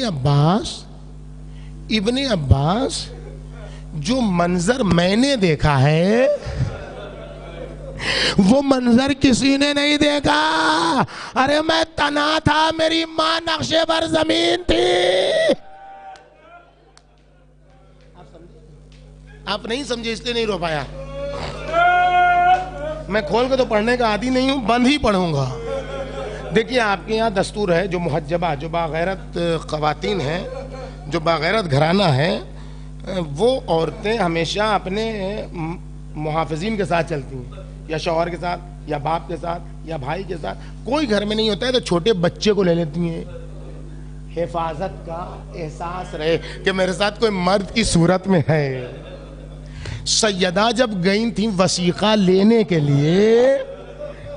عباس جو منظر میں نے دیکھا ہے وہ منظر کسی نے نہیں دیکھا. ارے میں تنا تھا, میری ماں نقشے پر زمین تھی. آپ نہیں سمجھے اس لیے نہیں رو پایا. میں کھول کے تو پڑھنے کا عادی نہیں ہوں, بند ہی پڑھوں گا. دیکھیے آپ کے یہاں دستور ہے, جو محجبہ جو باغیرت خواتین ہیں, جو باغیرت گھرانہ ہے, وہ عورتیں ہمیشہ اپنے محافظین کے ساتھ چلتی ہیں, یا شوہر کے ساتھ, یا باپ کے ساتھ, یا بھائی کے ساتھ. کوئی گھر میں نہیں ہوتا ہے تو چھوٹے بچے کو لے لیتی ہیں, حفاظت کا احساس رہے کہ میرے ساتھ کوئی مرد کی صورت میں ہے. سیدہ جب گئیں تھیں وثیقہ لینے کے لیے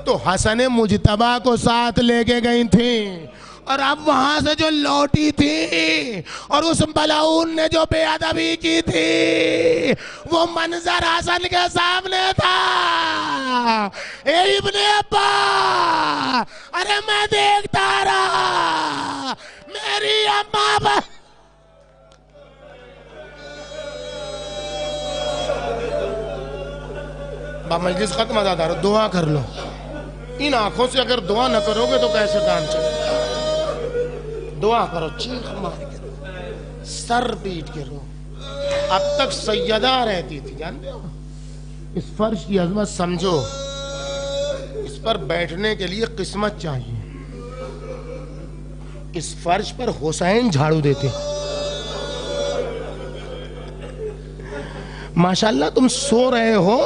تو حسن مجتبیٰ کو ساتھ لے کے گئیں تھیں, اور اب وہاں سے جو لوٹی تھی اور اس ملعون نے جو بے ادبی کی تھی, وہ منظر حسن کے سامنے تھا. اے ابن عباس, ارے میں دیکھتا رہا میری اماں مجلس ختم آزاد آ رہا, دعا کر لو. ان آنکھوں سے اگر دعا نہ کرو گے تو کیسے کام چلے؟ دعا کرو, چیخ مار کے رو, سر پیٹ کے رو. اب تک سیدہ رہتی تھی, جانتے ہو, اس فرش کی عظمت سمجھو. اس پر بیٹھنے کے لیے قسمت چاہیے. اس فرش پر حسین جھاڑو دیتے. ماشاءاللہ تم سو رہے ہو,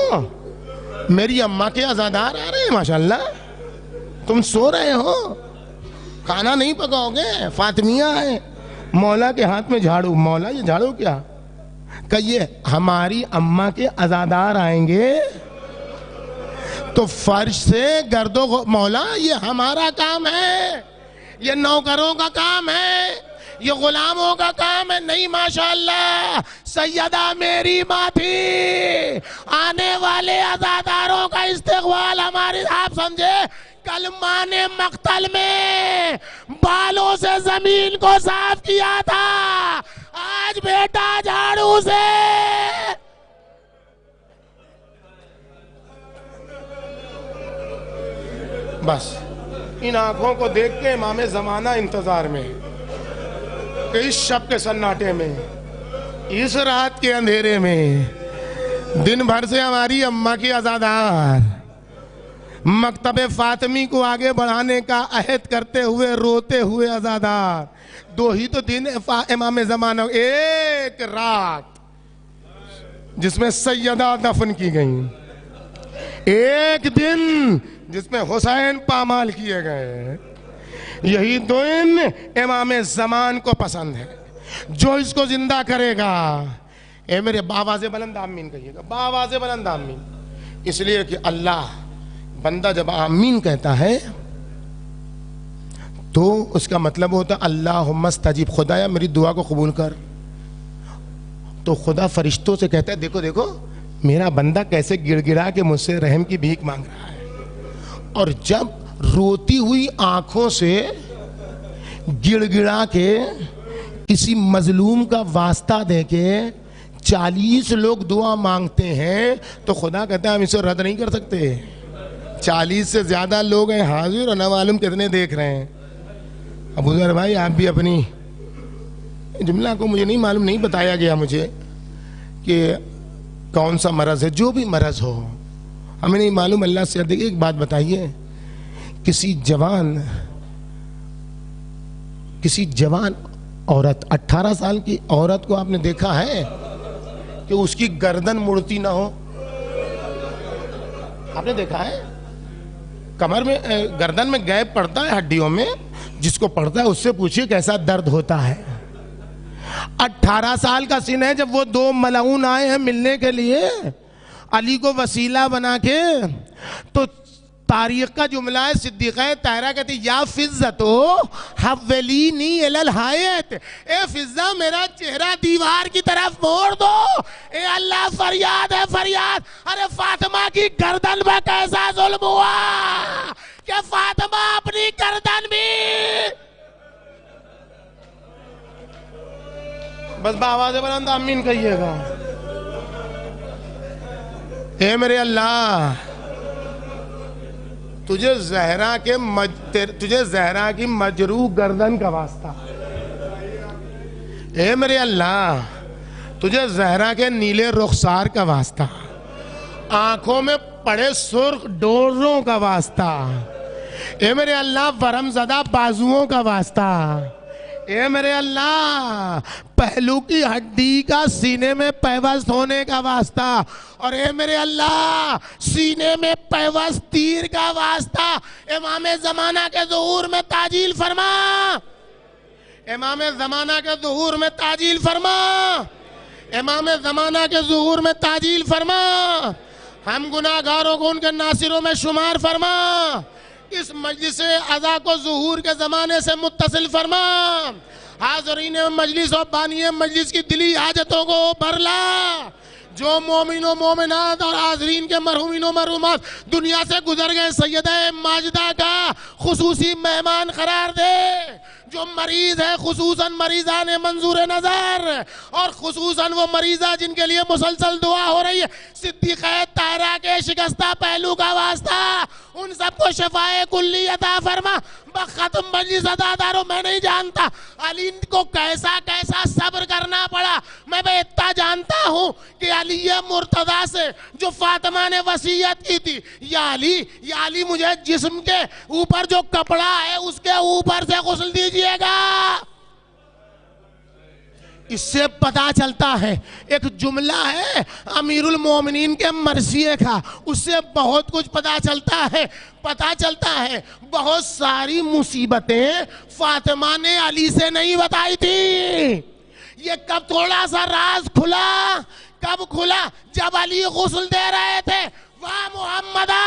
میری اماں کے عزادار آ رہے ہیں, ماشاءاللہ تم سو رہے ہو, کھانا نہیں پکاؤ گے, فاطمیہ ہے, مولا کے ہاتھ میں جھاڑو. مولا یہ جھاڑو کیا کہ یہ ہماری اماں کے عزادار آئیں گے تو فرش سے گرد و مولا یہ ہمارا کام ہے، یہ نوکروں کا کام ہے، یہ غلاموں کا کام ہے؟ نہیں، ماشاءاللہ سیدہ میری ماں تھی، آنے والے عزاداروں کا استقبال ہمارے، آپ سمجھے، کلمان مقتل میں بالوں سے زمین کو صاف کیا تھا، آج بیٹا جھاڑو سے۔ بس ان آنکھوں کو دیکھ کے امام زمانہ انتظار میں کہ اس شب کے سناٹے میں، اس رات کے اندھیرے میں، دن بھر سے ہماری اماں کی عزادار مکتب فاطمی کو آگے بڑھانے کا عہد کرتے ہوئے روتے ہوئے عزادار، دو ہی تو دن امام زمانہ، ایک رات جس میں سیدہ دفن کی گئیں، ایک دن جس میں حسین پامال کیے گئے، یہی دن امام زمان کو پسند ہے۔ جو اس کو زندہ کرے گا، اے میرے باواز بلند آمین کہیے گا، باواز بلند آمین، اس لیے کہ اللہ، بندہ جب آمین کہتا ہے تو اس کا مطلب ہوتا ہے اللہم استجیب، خدایا میری دعا کو قبول کر۔ تو خدا فرشتوں سے کہتا ہے دیکھو دیکھو میرا بندہ کیسے گڑ گڑا کے مجھ سے رحم کی بھیک مانگ رہا ہے، اور جب روتی ہوئی آنکھوں سے گڑ گڑا کے کسی مظلوم کا واسطہ دے کے 40 لوگ دعا مانگتے ہیں تو خدا کہتا ہے ہم اسے رد نہیں کر سکتے۔ 40 سے زیادہ لوگ ہیں حاضر، اور نہ معلوم کتنے دیکھ رہے ہیں۔ ابو ذر بھائی آپ بھی اپنی جملہ کو، مجھے نہیں معلوم، نہیں بتایا گیا مجھے کہ کون سا مرض ہے، جو بھی مرض ہو ہمیں نہیں معلوم، اللہ سے دیکھیں۔ ایک بات بتائیے، کسی جوان عورت، 18 سال کی عورت کو آپ نے دیکھا ہے کہ اس کی گردن مڑتی نہ ہو؟ آپ نے دیکھا ہے؟ کمر میں، گردن میں گیپ پڑتا ہے ہڈیوں میں، جس کو پڑتا ہے اس سے پوچھئے کیسا درد ہوتا ہے۔ 18 سال کا سن ہے، جب وہ دو ملعون آئے ہیں ملنے کے لیے علی کو وسیلہ بنا کے، تو تاریخ کا جملہ ہے، صدیقہ طاہرہ کہتی یا فضتو حولینی الی الحائط، اے فضہ میرا چہرہ دیوار کی طرف موڑ دو، اے اللہ فریاد ہے فریاد۔ ارے فاطمہ کی گردن پہ کیسا ظلم ہوا کہ فاطمہ اپنی گردن بھی، بس بآواز بلند آمین کہیے گا۔ اے میرے اللہ، تجھے زہرا کی مجروح گردن کا واسطہ، اے میرے اللہ تجھے زہرا کے نیلے رخسار کا واسطہ، آنکھوں میں پڑے سرخ ڈوروں کا واسطہ، اے میرے اللہ ورم زدہ بازوؤں کا واسطہ، اے میرے اللہ پہلو کی ہڈی کا سینے میں پیوست ہونے کا واسطہ، اور اے میرے اللہ سینے میں پیوست تیر کا واسطہ، امام زمانہ کے ظہور میں تعجیل فرما، امام زمانہ کے ظہور میں تعجیل فرما، امام زمانہ کے ظہور میں تعجیل فرما، ہم گناہگاروں کو ان کے ناصروں میں شمار فرما، اس مجلس عزا کو ظہور کے زمانے سے متصل فرما، حاضرین مجلس و بانی مجلس کی دلی حاجتوں کو بھرلا، جو مومن و مومنات اور حاضرین کے مرحومین و مرحومات دنیا سے گزر گئے سیدہ ماجدہ کا خصوصی مہمان قرار دے، جو مریض ہے خصوصاً مریضان منظور نظر، اور خصوصاً وہ مریضہ جن کے لیے مسلسل دعا ہو رہی ہے، صدیقہ طاہرہ کے شکستہ پہلو کا واسطہ، ان سب کو شفائے کلی عطا فرما۔ بختم مجلس عزاداروں، میں نہیں جانتا علی کو کیسا کیسا صبر کرنا پڑا، میں بے اتنا جانتا ہوں کہ علی مرتضیٰ سے جو فاطمہ نے وصیت کی تھی، یا علی مجھے جسم کے اوپر جو کپڑا ہے اس کے اوپر سے غسل دیجئے گا۔ اس سے پتا چلتا ہے، ایک جملہ ہے امیر المومنین کے مرثیے کا، اس سے بہت کچھ پتا چلتا ہے بہت ساری مصیبتیں فاطمہ نے علی سے نہیں بتائی تھی۔ یہ کب تھوڑا سا راز کھلا، کب کھلا؟ جب علی غسل دے رہے تھے، واہ محمدہ،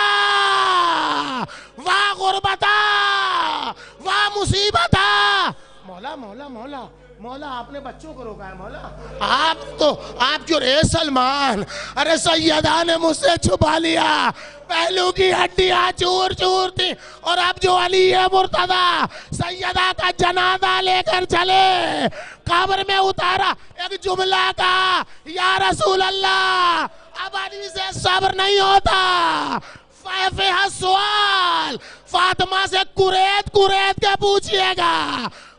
واہ غربتہ، واہ مصیبتہ. مولا مولا مولا مولا آپ نے بچوں کو روکا ہے مولا. آپ کیوں رہے سلمان؟ ارے سیدہ نے مجھ سے چھپا لیا، پہلو کی ہڈیاں چور چور تھی، اور اب جو علی ہے مرتضی سیدہ کا جنازہ لے کر چلے، قبر میں اتارا، ایک جملہ کا یا رسول اللہ اب علی سے صبر نہیں ہوتا. فیفہ سوال، فاطمہ سے کریت کریت کے پوچھئے گا.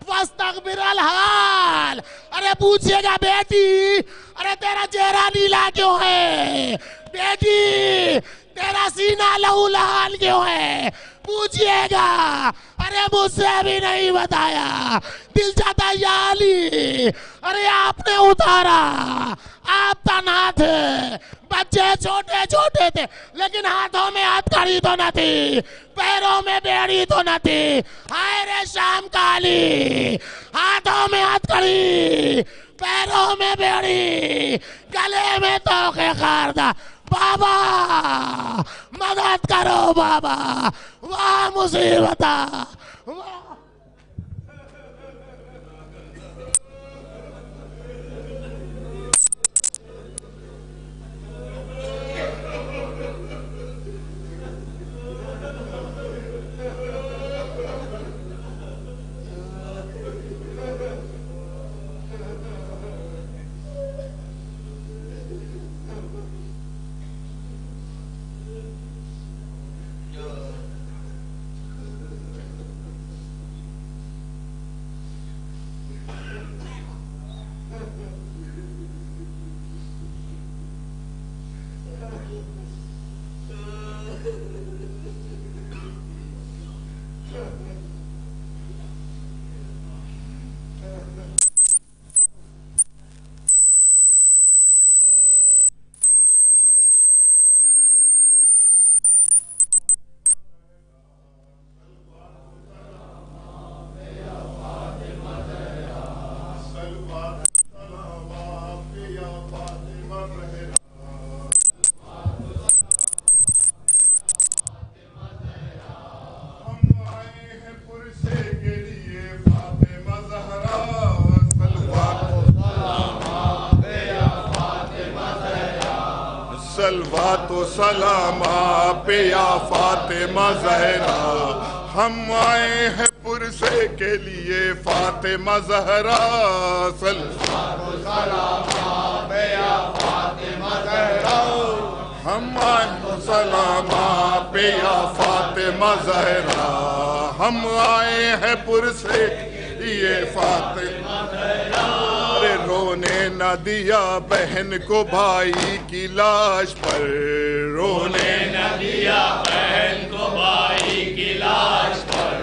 وَاسْتَغْبِرَ الْحَالِ، ارے پوچھئے گا بیٹی ارے تیرا چہرہ نیلا کیوں ہے؟ بیٹی تیرا سینہ لہو لہال کیوں ہے؟ پوچھئے گا. ارے مجھ سے بھی نہیں بتایا. دل چاہتا یا علی، ارے آپ نے اتارا، آپ تنہا تھے، بچے چھوٹے چھوٹے تھے، لیکن ہاتھوں میں ہاتھ کڑی تو نہ تھی، پیروں میں بیڑی تو نہ تھی. ہائے رے شام کا علی، ہاتھوں میں ہاتھ کڑی، پیروں میں بیڑی، گلے میں توق خاردہ. بابا مدد کرو بابا، واہ مصیبتہ، واہ. صلوات و سلام آپ یا فاطمہ زہرا. ہم آئے ہیں پرسے کے لیے فاطمہ زہرا. صلوات و سلام آپ یا فاطمہ زہرا. ہم آئے ہیں سلام آپ یا فاطمہ زہرا. ہم آئے ہیں پرسے کے لیے فاطمہ زہرا. رونے نہ دیا بہن کو بھائی کی لاش پر، رونے نہ دیا بہن کو بھائی کی لاش پر،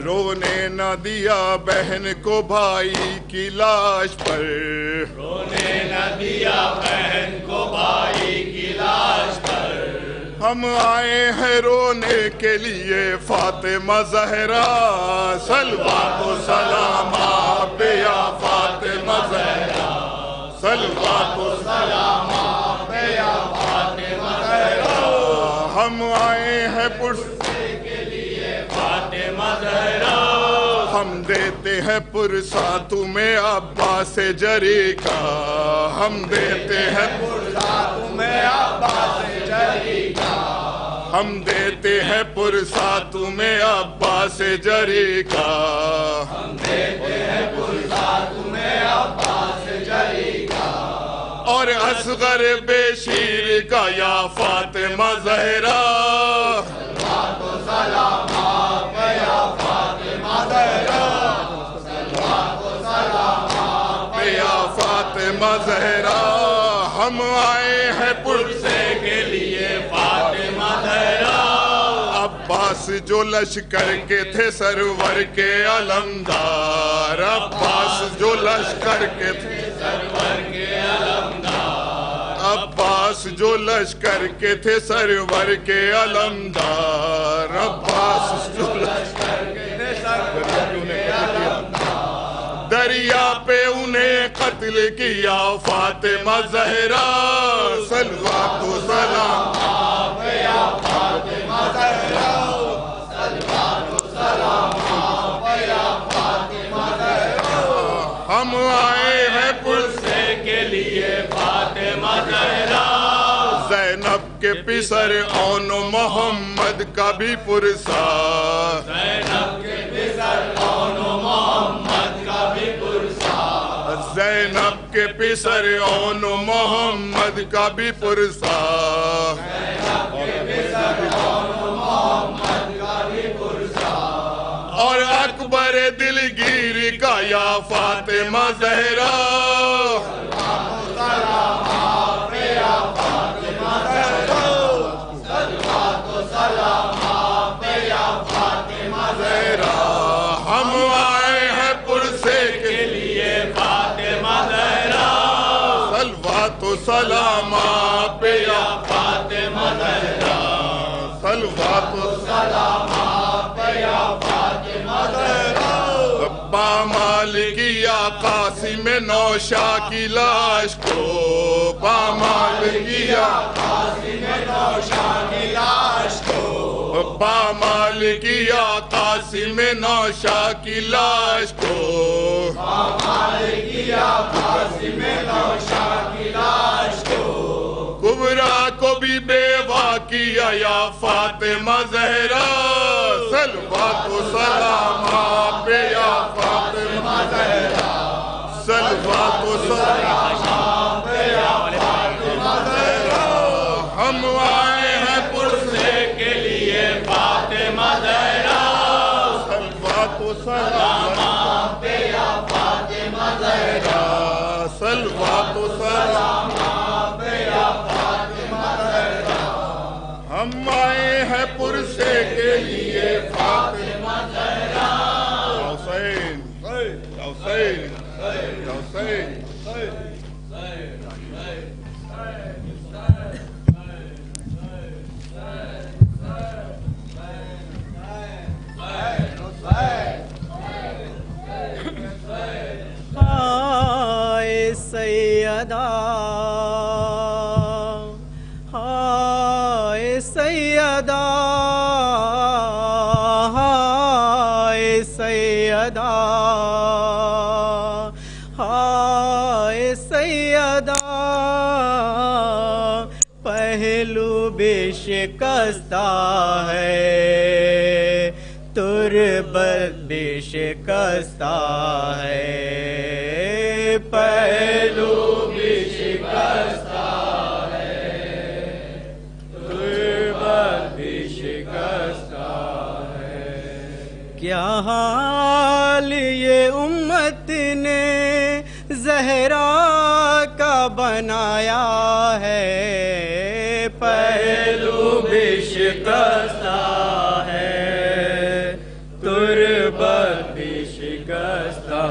رونے نہ دیا بہن کو بھائی کی لاش پر، رونے نہ دیا بہن کو بھائی کی لاش پر. ہم آئے ہیں رونے کے لیے فاطمہ زہرا. صلوات و سلام آپ یا فاطمہ زہرا. صلوات و سلام آپ یا فاطمہ زہرا. ہم آئے ہیں پرسے کے لیے فاطمہ زہرا. ہم دیتے ہیں پرسا تمہیں عباس جری کا. ہم دیتے ہیں پرسا تمہیں عباس جری کا. ہم دیتے ہیں پرسا تمہیں عباس جری کا. ہم دیتے ہیں پرسا تمہیں عباس جری کا. اور اصغر بے شیر کا یا فاطمہ زہرا. صلوات و سلام آپ یا فاطمہ زہرا. صلوات و سلام آپ یا فاطمہ زہرا. ہم آئے ہیں پرسے کے لیے فاطمہ زہرا. عباس جو لشکر کے تھے سرور کے علمدار. عباس جو لشکر کے تھے سرور کے علمدار. عباس جو لشکر کے تھے سرور کے علمدار. عباس جو لشکر کے تھے سرور کے علمدار. دریا پہ انہیں قتل کیا فاطمہ زہرا. صلوات و سلام آپ ہم آئے ہیں پرسے کے لیے فاطمہ زہرا، زینب کے پسر اون محمد کا بھی پرسا، زینب کے پسر اون محمد کا بھی پرسا، زینب کے پسر اون محمد کا بھی پرسا، زینب کے پسر اون محمد کا بھی پرسا، اور اکبر دلگیر کا یا فاطمہ زہرا، سلام آپ یا فاطمہ زہرا، صلوات و سلام آپ یا فاطمہ زہرا، ہم آئے ہیں پرسے کے لیے فاطمہ زہرا، صلوات و سلام آپ یا فاطمہ زہرا، صلوات و سلام آپ یا فاطمہ زہرا، پامال کیا قاسم نوشا کی لاش کو، پامال کیا قاسم نوشا کی لاش کو، پامال کیا قاسم نوشا کی لاش کو، پامال کیا قاسم نوشا کی لاش کو، کبرا کو بھی بیوہ کیا یا فاطمہ زہرا، صلوات و سلام آپ یا فاطمہ زہرا، صلوات و سلام آپ یا فاطمہ زہرا، ہم آئے ہیں پرسے کے لیے فاطمہ زہرا، صلوات و سلام آپ یا فاطمہ زہرا، صلوات و سلام آپ یا فاطمہ زہرا، ہم آئے ہیں پرسے کے لیے فاطمہ زہرا، حسین حسین حسین، ہائے سیدہ، ہائے سیدہ، ہائے سیدہ، ہائے سیدہ، پہلو بھی شکستہ ہے، تربت بھی شکستہ ہے، پہلو بھی شکستہ ہے، تربت بھی شکستہ ہے، کیا حال یہ امت نے زہرا کا بنایا ہے، پہلو بھی شکستہ ہے، تربت بھی شکستہ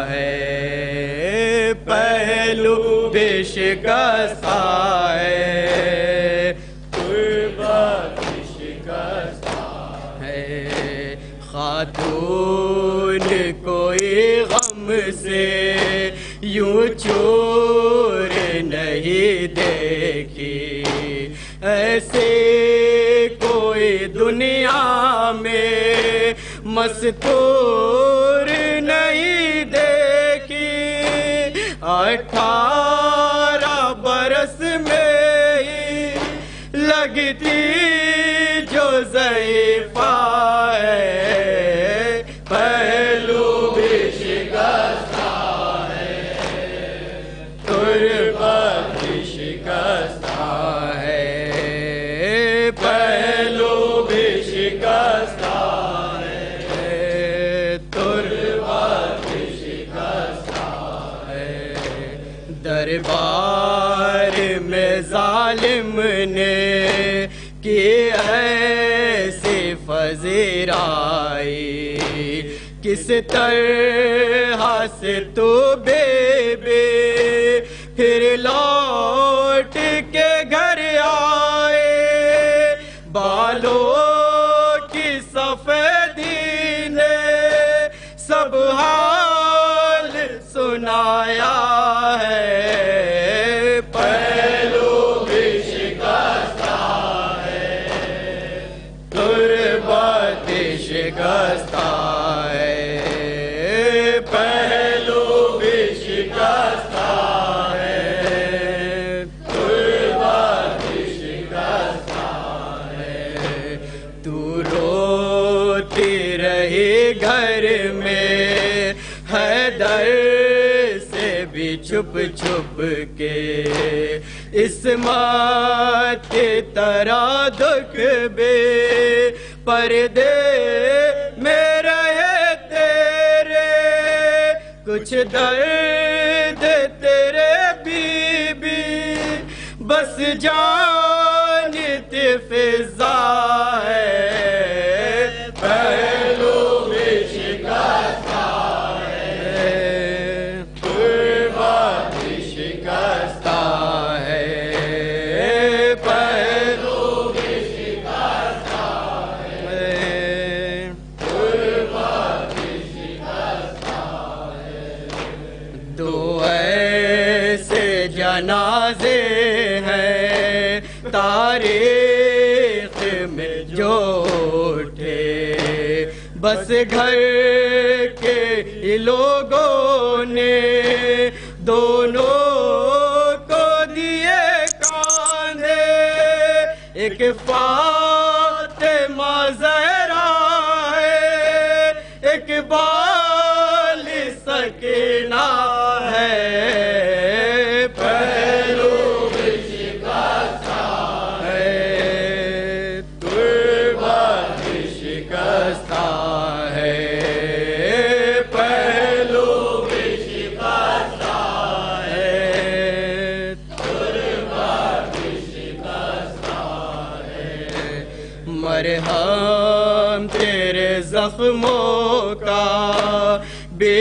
ہے، پہلو بھی شکستہ ہے، تربت بھی شکستہ ہے، خاتون کوئی غم سے یوں چور نہیں دیکھی، ایسے کوئی دنیا میں مستور نہیں دیکھی، 18 برس میں ہی لگتی جو ضعیفہ ہے، پہلو بھی شکستہ ہے، تربت بھی شکستہ ہے، پہلو بھی شکستہ ہے، تربت بھی شکستہ ہے، دربار میں ظالم نے کی ایسی پذیرائی، کس طرح سے تو بے پھر لوٹ کے گھر آئے، بالوں کی سفیدی نے سب حال سنایا ہے، پہلو بھی شکستہ ہے، شکستہ ہے، تربت شکستہ ہے، تو روتی رہی گھر میں حیدر سے بھی چھپ چھپ کے، عصمت کی طرح دکھ بے پردے میں رہے تیرے، کچھ درد تیرے بی بی بس جانتی فضا ہے، پہلو میں شکستہ ہے، تربت شکستہ ہے، پہلو میں شکستہ ہے، تربت شکستہ ہے، دو ایسے جنازے ہیں تاریخ میں جو اٹھے، بس گھر کے لوگوں نے دونوں کو دیے کاندھے، ایک فاطمہ زہرا ہے، ایک بال سکینہ ہے، پہلو میں شکستہ ہے، تربت شکستہ ہے، پہلو میں شکستہ ہے، تربت شکستہ ہے، مرہم تیرے زخموں کا بے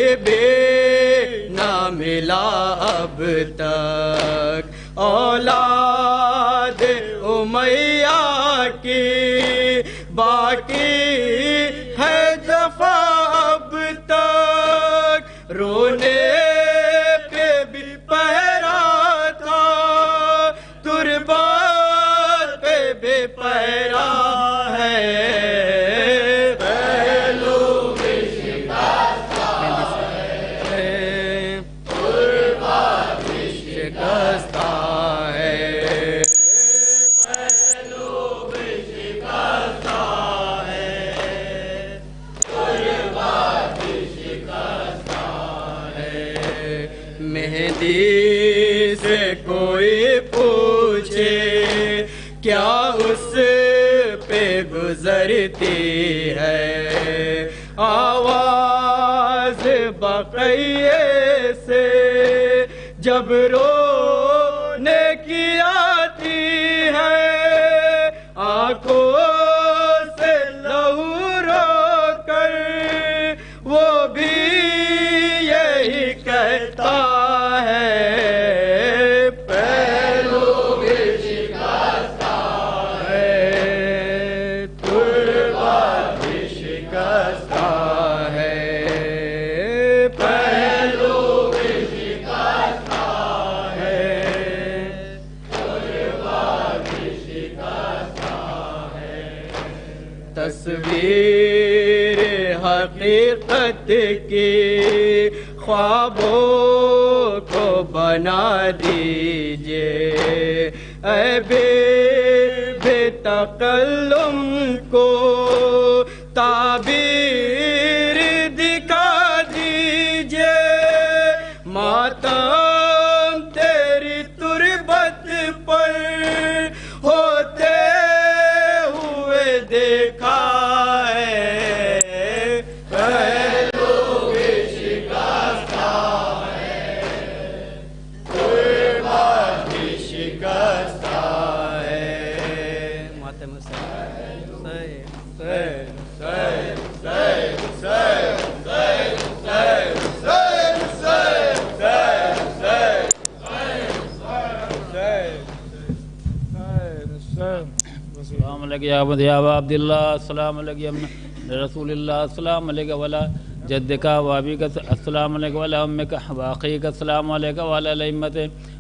نہ ملا اب تک، اولاد امیہ کی باقی ہے جفا اب تک، رونے پہ بھی پہرا تھا، تربت پہ بھی پہرا ہے، پہلو میں شکستہ ہے، تربت شکستہ ہے، پہلو میں شکستہ ہے، تربت شکستہ ہے، مہدی سے کوئی پوچھے کیا اس پہ گزرتی ہے، آواز بقیے سے جب رونے کی آتی ہے، آنکھوں سے لہو رو کر وہ بھی یہی کہتا ہے، پہلو میں شکستہ ہے، تربت شکستہ ہے، پہلو میں شکستہ ہے، تربت شکستہ ہے، تصویر حقیقت کی خوابوں کو بنا دیجئے، اے بے تکلم کو تعبیر دکھا دیجئے، ماتم تیری تربت پر ہوتے ہوئے دیکھا ہے، پہلو میں شکستہ ہے، تربت شکستہ ہے، ماتم السلام علیکم یا ابا عبداللہ، السلام علیکم رسول اللہ، السلام علیکم والا جدک و ابیک، السلام علیکم والا امک و اخیک، السلام علیکم والا الائمۃ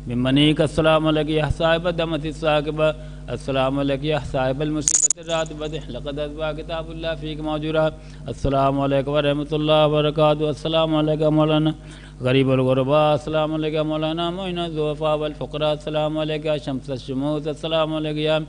من منیک، السلام علیکم یا صاحب الدمۃ الثاقبہ، السلام علیکم یا صاحب المصیبۃ الراتبۃ، لقد اصبح کتاب اللہ فیک موجورا، السلام علیکم ورحمۃ اللہ وبرکاتہ، السلام علیکم مولانا غریب الغرباء السلام علیکم مولانا معین الضعفاء والفقراء السلام علیکم شمس الشموس السلام علیکم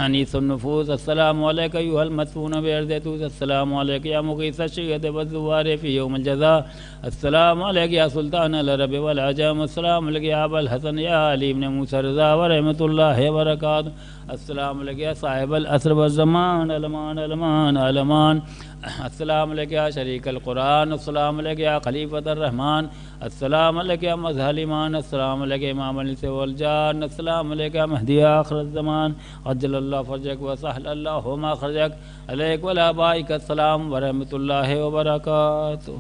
انیس النفوس السلام علیکم ایها المدفون بارض طوس السلام علیکم یا مغیث الشیعة والزوار فی یوم الجزاء السلام علیکم یا سلطان العرب والعجم السلام علیکم یا ابا الحسن یا علی بن موسیٰ رضا ورحمۃ اللہ وبرکاتہ السلام علیکم یا صاحب العصر والزمان علمان علمان علمان السلام علیکم یا شریک القرآن السلام علیکم یا خلیفۃ الرحمن السلام علیکم یا مظہر ایمان السلام علیکم امام الانس والجان السلام علیکم یا مہدی آخر الزمان عجل اللہ فرجک وسہل اللہ مخرجک علیک وعلی آبائک السلام ورحمۃ اللہ وبرکاتہ.